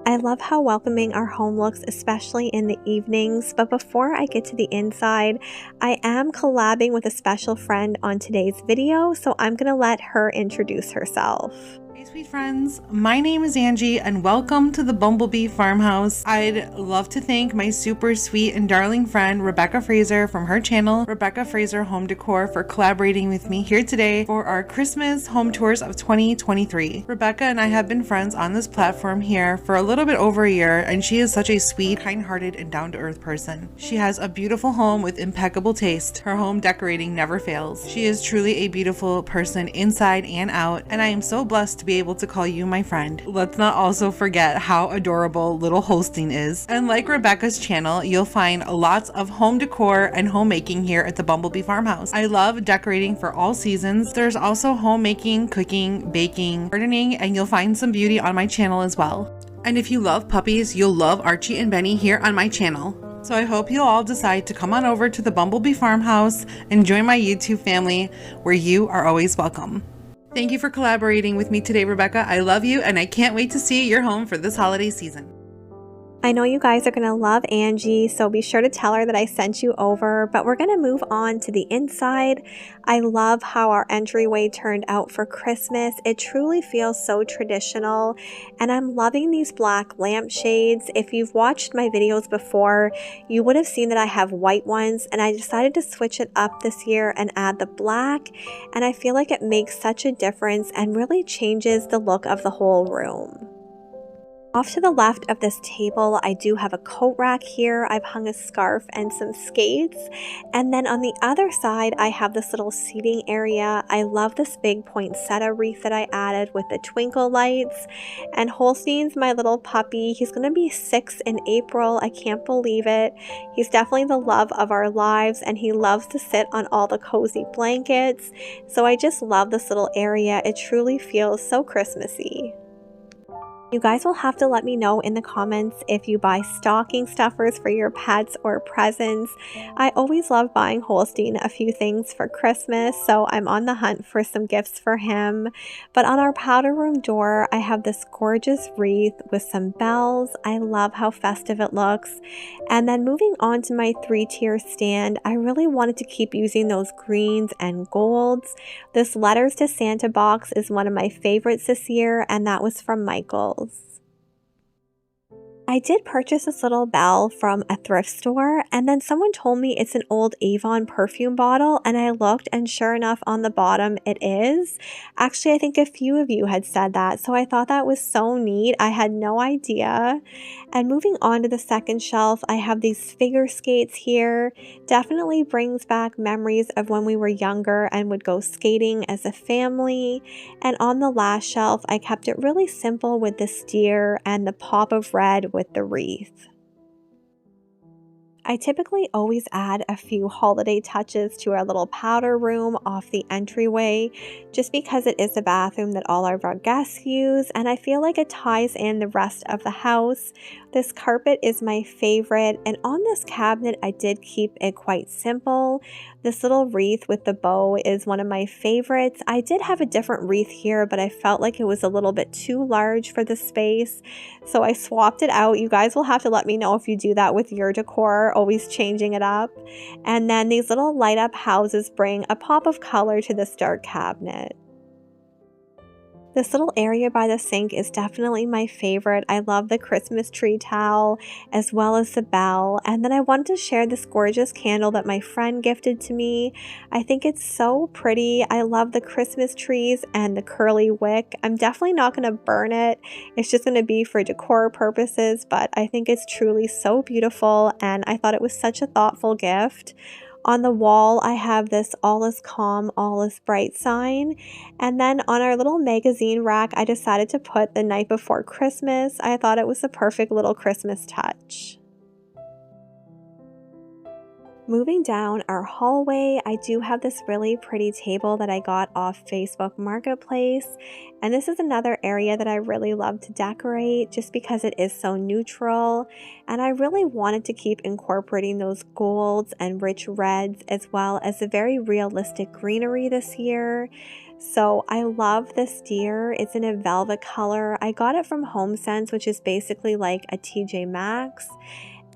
I love how welcoming our home looks, especially in the evenings, but before I get to the inside, I am collabing with a special friend on today's video, so I'm going to let her introduce herself. Hey sweet friends, my name is Angie and welcome to the Bumblebee Farmhouse. I'd love to thank my super sweet and darling friend Rebecca Fraser from her channel, Rebecca Fraser Home Decor, for collaborating with me here today for our Christmas home tours of 2023. Rebecca and I have been friends on this platform here for a little bit over a year, and she is such a sweet, kind-hearted, and down-to-earth person. She has a beautiful home with impeccable taste. Her home decorating never fails. She is truly a beautiful person inside and out, and I am so blessed to be able to call you my friend. Let's not also forget how adorable little Holstein is. And like Rebecca's channel, you'll find lots of home decor and homemaking here at the Bumblebee Farmhouse. I love decorating for all seasons. There's also homemaking, cooking, baking, gardening, and you'll find some beauty on my channel as well. And if you love puppies, you'll love Archie and Benny here on my channel. So I hope you'll all decide to come on over to the Bumblebee Farmhouse and join my YouTube family, where you are always welcome. Thank you for collaborating with me today, Rebecca. I love you, and I can't wait to see your home for this holiday season. I know you guys are going to love Angie, so be sure to tell her that I sent you over, but we're going to move on to the inside. I love how our entryway turned out for Christmas. It truly feels so traditional, and I'm loving these black lampshades. If you've watched my videos before, you would have seen that I have white ones, and I decided to switch it up this year and add the black, and I feel like it makes such a difference and really changes the look of the whole room. Off to the left of this table, I do have a coat rack here. I've hung a scarf and some skates. And then on the other side, I have this little seating area. I love this big poinsettia wreath that I added with the twinkle lights. And Holstein's my little puppy. He's going to be 6 in April. I can't believe it. He's definitely the love of our lives, and he loves to sit on all the cozy blankets. So I just love this little area. It truly feels so Christmassy. You guys will have to let me know in the comments if you buy stocking stuffers for your pets or presents. I always love buying Holstein a few things for Christmas, so I'm on the hunt for some gifts for him. But on our powder room door, I have this gorgeous wreath with some bells. I love how festive it looks. And then moving on to my 3-tier stand, I really wanted to keep using those greens and golds. This Letters to Santa box is one of my favorites this year, and that was from Michael. I did purchase this little bell from a thrift store, and then someone told me it's an old Avon perfume bottle, and I looked, and sure enough on the bottom it is. Actually, I think a few of you had said that, so I thought that was so neat. I had no idea. And moving on to the second shelf, I have these figure skates here. Definitely brings back memories of when we were younger and would go skating as a family. And on the last shelf, I kept it really simple with this deer and the pop of red with the wreath. I typically always add a few holiday touches to our little powder room off the entryway, just because it is the bathroom that all of our guests use, and I feel like it ties in the rest of the house. This carpet is my favorite, and on this cabinet I did keep it quite simple. This little wreath with the bow is one of my favorites. I did have a different wreath here, but I felt like it was a little bit too large for the space, so I swapped it out. You guys will have to let me know if you do that with your decor, always changing it up. And then these little light up houses bring a pop of color to this dark cabinet. This little area by the sink is definitely my favorite. I love the Christmas tree towel as well as the bell. And then I wanted to share this gorgeous candle that my friend gifted to me. I think it's so pretty. I love the Christmas trees and the curly wick. I'm definitely not going to burn it. It's just going to be for decor purposes, but I think it's truly so beautiful, and I thought it was such a thoughtful gift. On the wall, I have this all is calm, all is bright sign. And then on our little magazine rack, I decided to put the night before Christmas. I thought it was the perfect little Christmas touch. Moving down our hallway, I do have this really pretty table that I got off Facebook Marketplace. And this is another area that I really love to decorate just because it is so neutral. And I really wanted to keep incorporating those golds and rich reds as well as the very realistic greenery this year. So I love this deer. It's in a velvet color. I got it from HomeSense, which is basically like a TJ Maxx.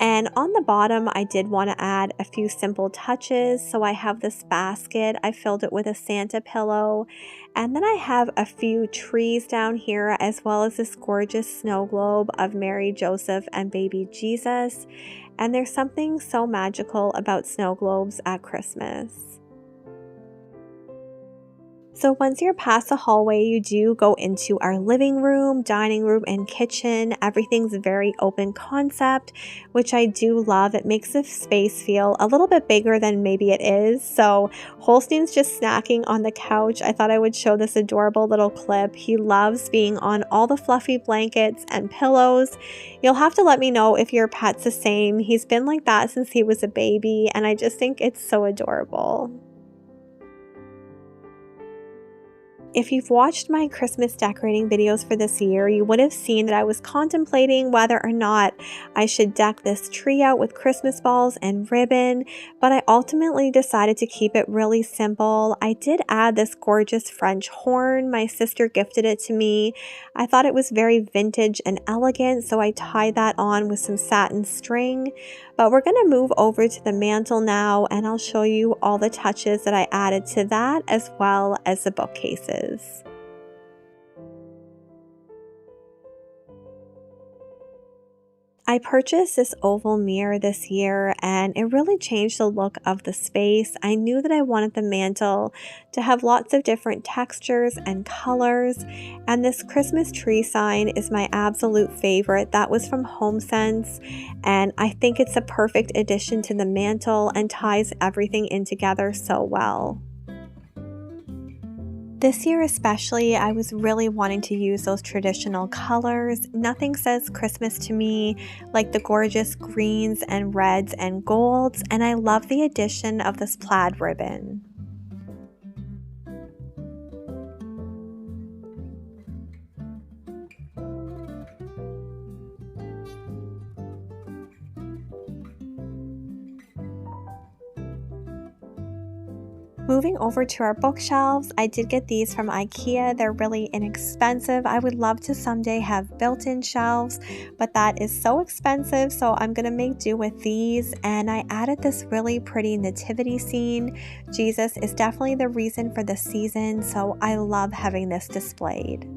And on the bottom, I did want to add a few simple touches. So I have this basket. I filled it with a Santa pillow. And then I have a few trees down here, as well as this gorgeous snow globe of Mary, Joseph, and baby Jesus. And there's something so magical about snow globes at Christmas. So once you're past the hallway, you do go into our living room, dining room, and kitchen. Everything's very open concept, which I do love. It makes the space feel a little bit bigger than maybe it is. So Holstein's just snacking on the couch. I thought I would show this adorable little clip. He loves being on all the fluffy blankets and pillows. You'll have to let me know if your pet's the same. He's been like that since he was a baby, and I just think it's so adorable. If you've watched my Christmas decorating videos for this year, you would have seen that I was contemplating whether or not I should deck this tree out with Christmas balls and ribbon, but I ultimately decided to keep it really simple. I did add this gorgeous French horn. My sister gifted it to me. I thought it was very vintage and elegant, so I tied that on with some satin string. But we're going to move over to the mantle now, and I'll show you all the touches that I added to that, as well as the bookcases. I purchased this oval mirror this year, and it really changed the look of the space. I knew that I wanted the mantle to have lots of different textures and colors, and this Christmas tree sign is my absolute favorite. That was from HomeSense, and I think it's a perfect addition to the mantle and ties everything in together so well. This year especially, I was really wanting to use those traditional colors. Nothing says Christmas to me like the gorgeous greens and reds and golds, and I love the addition of this plaid ribbon. Moving over to our bookshelves, I did get these from IKEA. They're really inexpensive. I would love to someday have built-in shelves, but that is so expensive, so I'm gonna make do with these. And I added this really pretty nativity scene. Jesus is definitely the reason for the season, so I love having this displayed.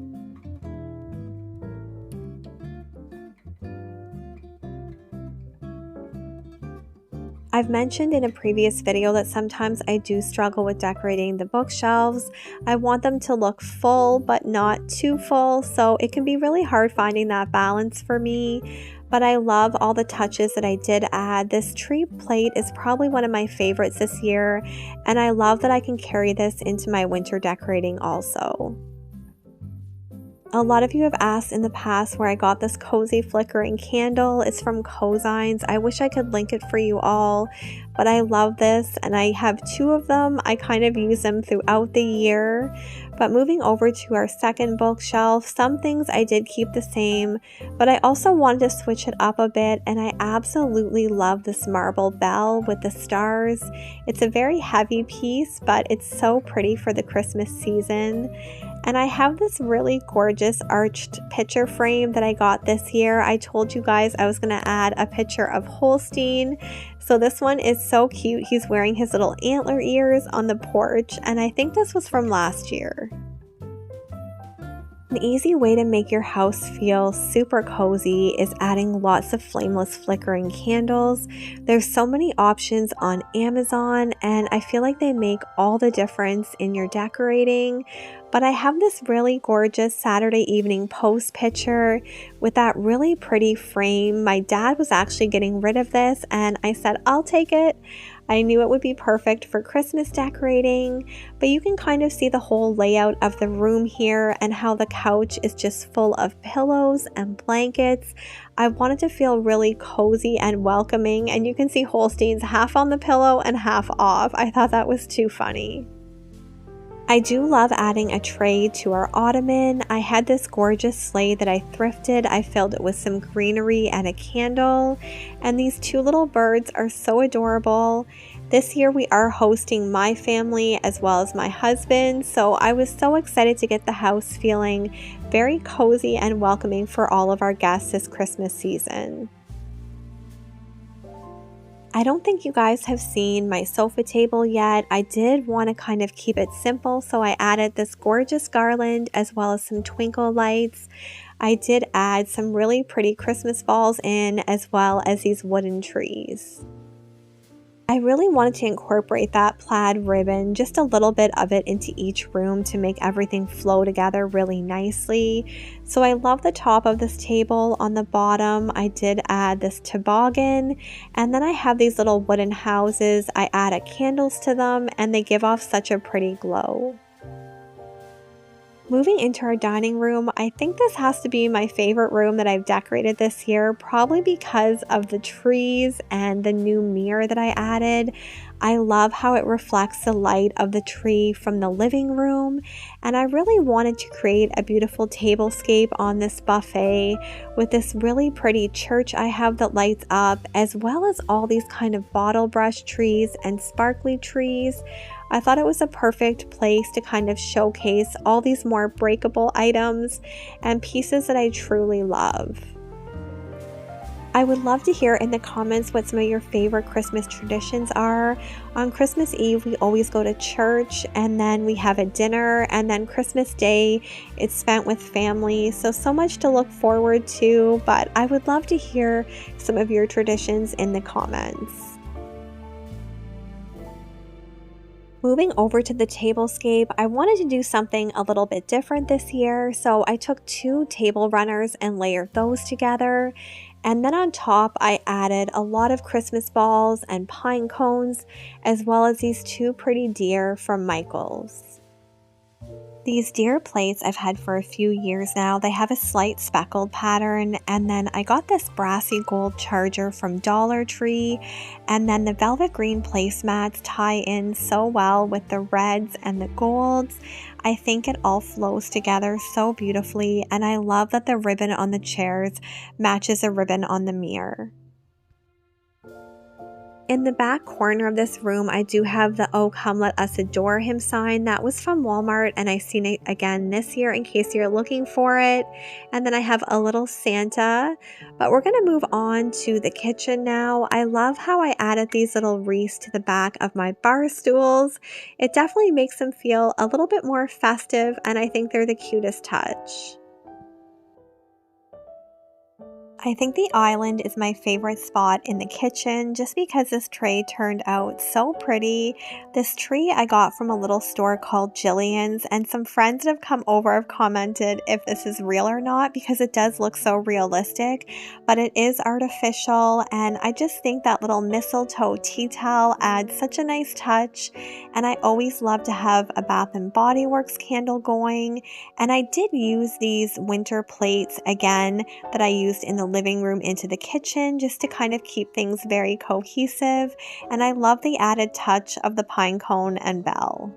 I've mentioned in a previous video that sometimes I do struggle with decorating the bookshelves. I want them to look full but not too full, so it can be really hard finding that balance for me. But I love all the touches that I did add. This tree plate is probably one of my favorites this year, and I love that I can carry this into my winter decorating also. A lot of you have asked in the past where I got this cozy flickering candle. It's from Cozines. I wish I could link it for you all, but I love this, and I have two of them. I kind of use them throughout the year. But moving over to our second bookshelf, some things I did keep the same, but I also wanted to switch it up a bit, and I absolutely love this marble bell with the stars. It's a very heavy piece, but it's so pretty for the Christmas season. And I have this really gorgeous arched picture frame that I got this year. I told you guys I was going to add a picture of Holstein. So this one is so cute. He's wearing his little antler ears on the porch, and I think this was from last year. An easy way to make your house feel super cozy is adding lots of flameless flickering candles. There's so many options on Amazon, and I feel like they make all the difference in your decorating. But I have this really gorgeous Saturday evening post picture with that really pretty frame. My dad was actually getting rid of this, and I said, I'll take it. I knew it would be perfect for Christmas decorating, but you can kind of see the whole layout of the room here and how the couch is just full of pillows and blankets. I wanted to feel really cozy and welcoming, and you can see Holstein's half on the pillow and half off. I thought that was too funny. I do love adding a tray to our ottoman. I had this gorgeous sleigh that I thrifted. I filled it with some greenery and a candle, and these two little birds are so adorable. This year we are hosting my family as well as my husband, so I was so excited to get the house feeling very cozy and welcoming for all of our guests this Christmas season. I don't think you guys have seen my sofa table yet. I did want to kind of keep it simple, so I added this gorgeous garland as well as some twinkle lights. I did add some really pretty Christmas balls in, as well as these wooden trees. I really wanted to incorporate that plaid ribbon, just a little bit of it, into each room to make everything flow together really nicely. So I love the top of this table. On the bottom, I did add this toboggan, and then I have these little wooden houses. I added candles to them, and they give off such a pretty glow. Moving into our dining room, I think this has to be my favorite room that I've decorated this year, probably because of the trees and the new mirror that I added. I love how it reflects the light of the tree from the living room, and I really wanted to create a beautiful tablescape on this buffet with this really pretty church I have that lights up, as well as all these kind of bottle brush trees and sparkly trees. I thought it was a perfect place to kind of showcase all these more breakable items and pieces that I truly love. I would love to hear in the comments what some of your favorite Christmas traditions are. On Christmas Eve, we always go to church, and then we have a dinner, and then Christmas Day, it's spent with family. So much to look forward to, but I would love to hear some of your traditions in the comments. Moving over to the tablescape, I wanted to do something a little bit different this year, so I took two table runners and layered those together. And then on top, I added a lot of Christmas balls and pine cones, as well as these two pretty deer from Michael's. These deer plates I've had for a few years now. They have a slight speckled pattern, and then I got this brassy gold charger from Dollar Tree, and then the velvet green placemats tie in so well with the reds and the golds. I think it all flows together so beautifully, and I love that the ribbon on the chairs matches the ribbon on the mirror. In the back corner of this room, I do have the "Oh, come let us adore him" sign. That was from Walmart, and I've seen it again this year in case you're looking for it. And then I have a little Santa, but we're going to move on to the kitchen now. I love how I added these little wreaths to the back of my bar stools. It definitely makes them feel a little bit more festive, and I think they're the cutest touch. I think the island is my favorite spot in the kitchen just because this tray turned out so pretty. This tree I got from a little store called Jillian's, and some friends that have come over have commented if this is real or not because it does look so realistic, but it is artificial, and I just think that little mistletoe tea towel adds such a nice touch. And I always love to have a Bath & Body Works candle going, and I did use these winter plates again that I used in the living room into the kitchen just to kind of keep things very cohesive, and I love the added touch of the pine cone and bell.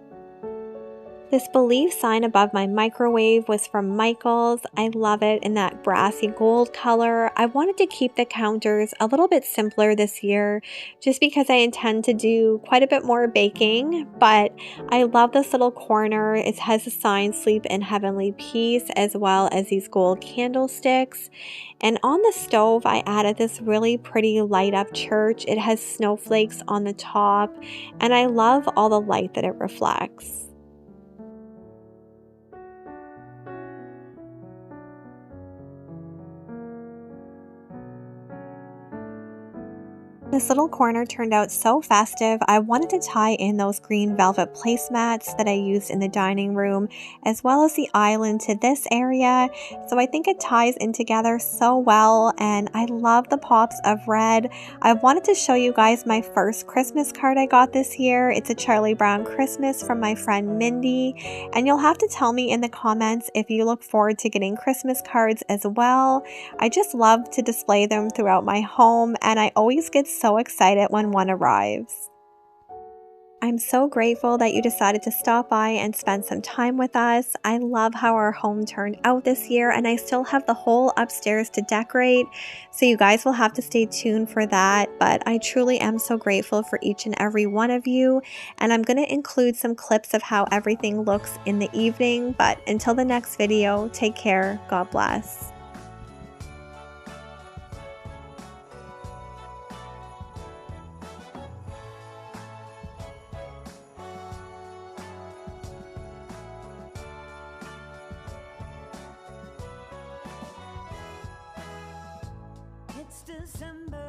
This Believe sign above my microwave was from Michael's. I love it in that brassy gold color. I wanted to keep the counters a little bit simpler this year just because I intend to do quite a bit more baking, but I love this little corner. It has a sign "Sleep in Heavenly Peace" as well as these gold candlesticks. And on the stove, I added this really pretty light up church. It has snowflakes on the top, and I love all the light that it reflects. This little corner turned out so festive. I wanted to tie in those green velvet placemats that I used in the dining room, as well as the island to this area. So I think it ties in together so well, and I love the pops of red. I wanted to show you guys my first Christmas card I got this year. It's a Charlie Brown Christmas from my friend Mindy, and you'll have to tell me in the comments if you look forward to getting Christmas cards as well. I just love to display them throughout my home, and I always get so excited when one arrives. I'm so grateful that you decided to stop by and spend some time with us. I love how our home turned out this year, and I still have the whole upstairs to decorate, so you guys will have to stay tuned for that. But I truly am so grateful for each and every one of you, and I'm going to include some clips of how everything looks in the evening. But until the next video, take care. God bless. It's December.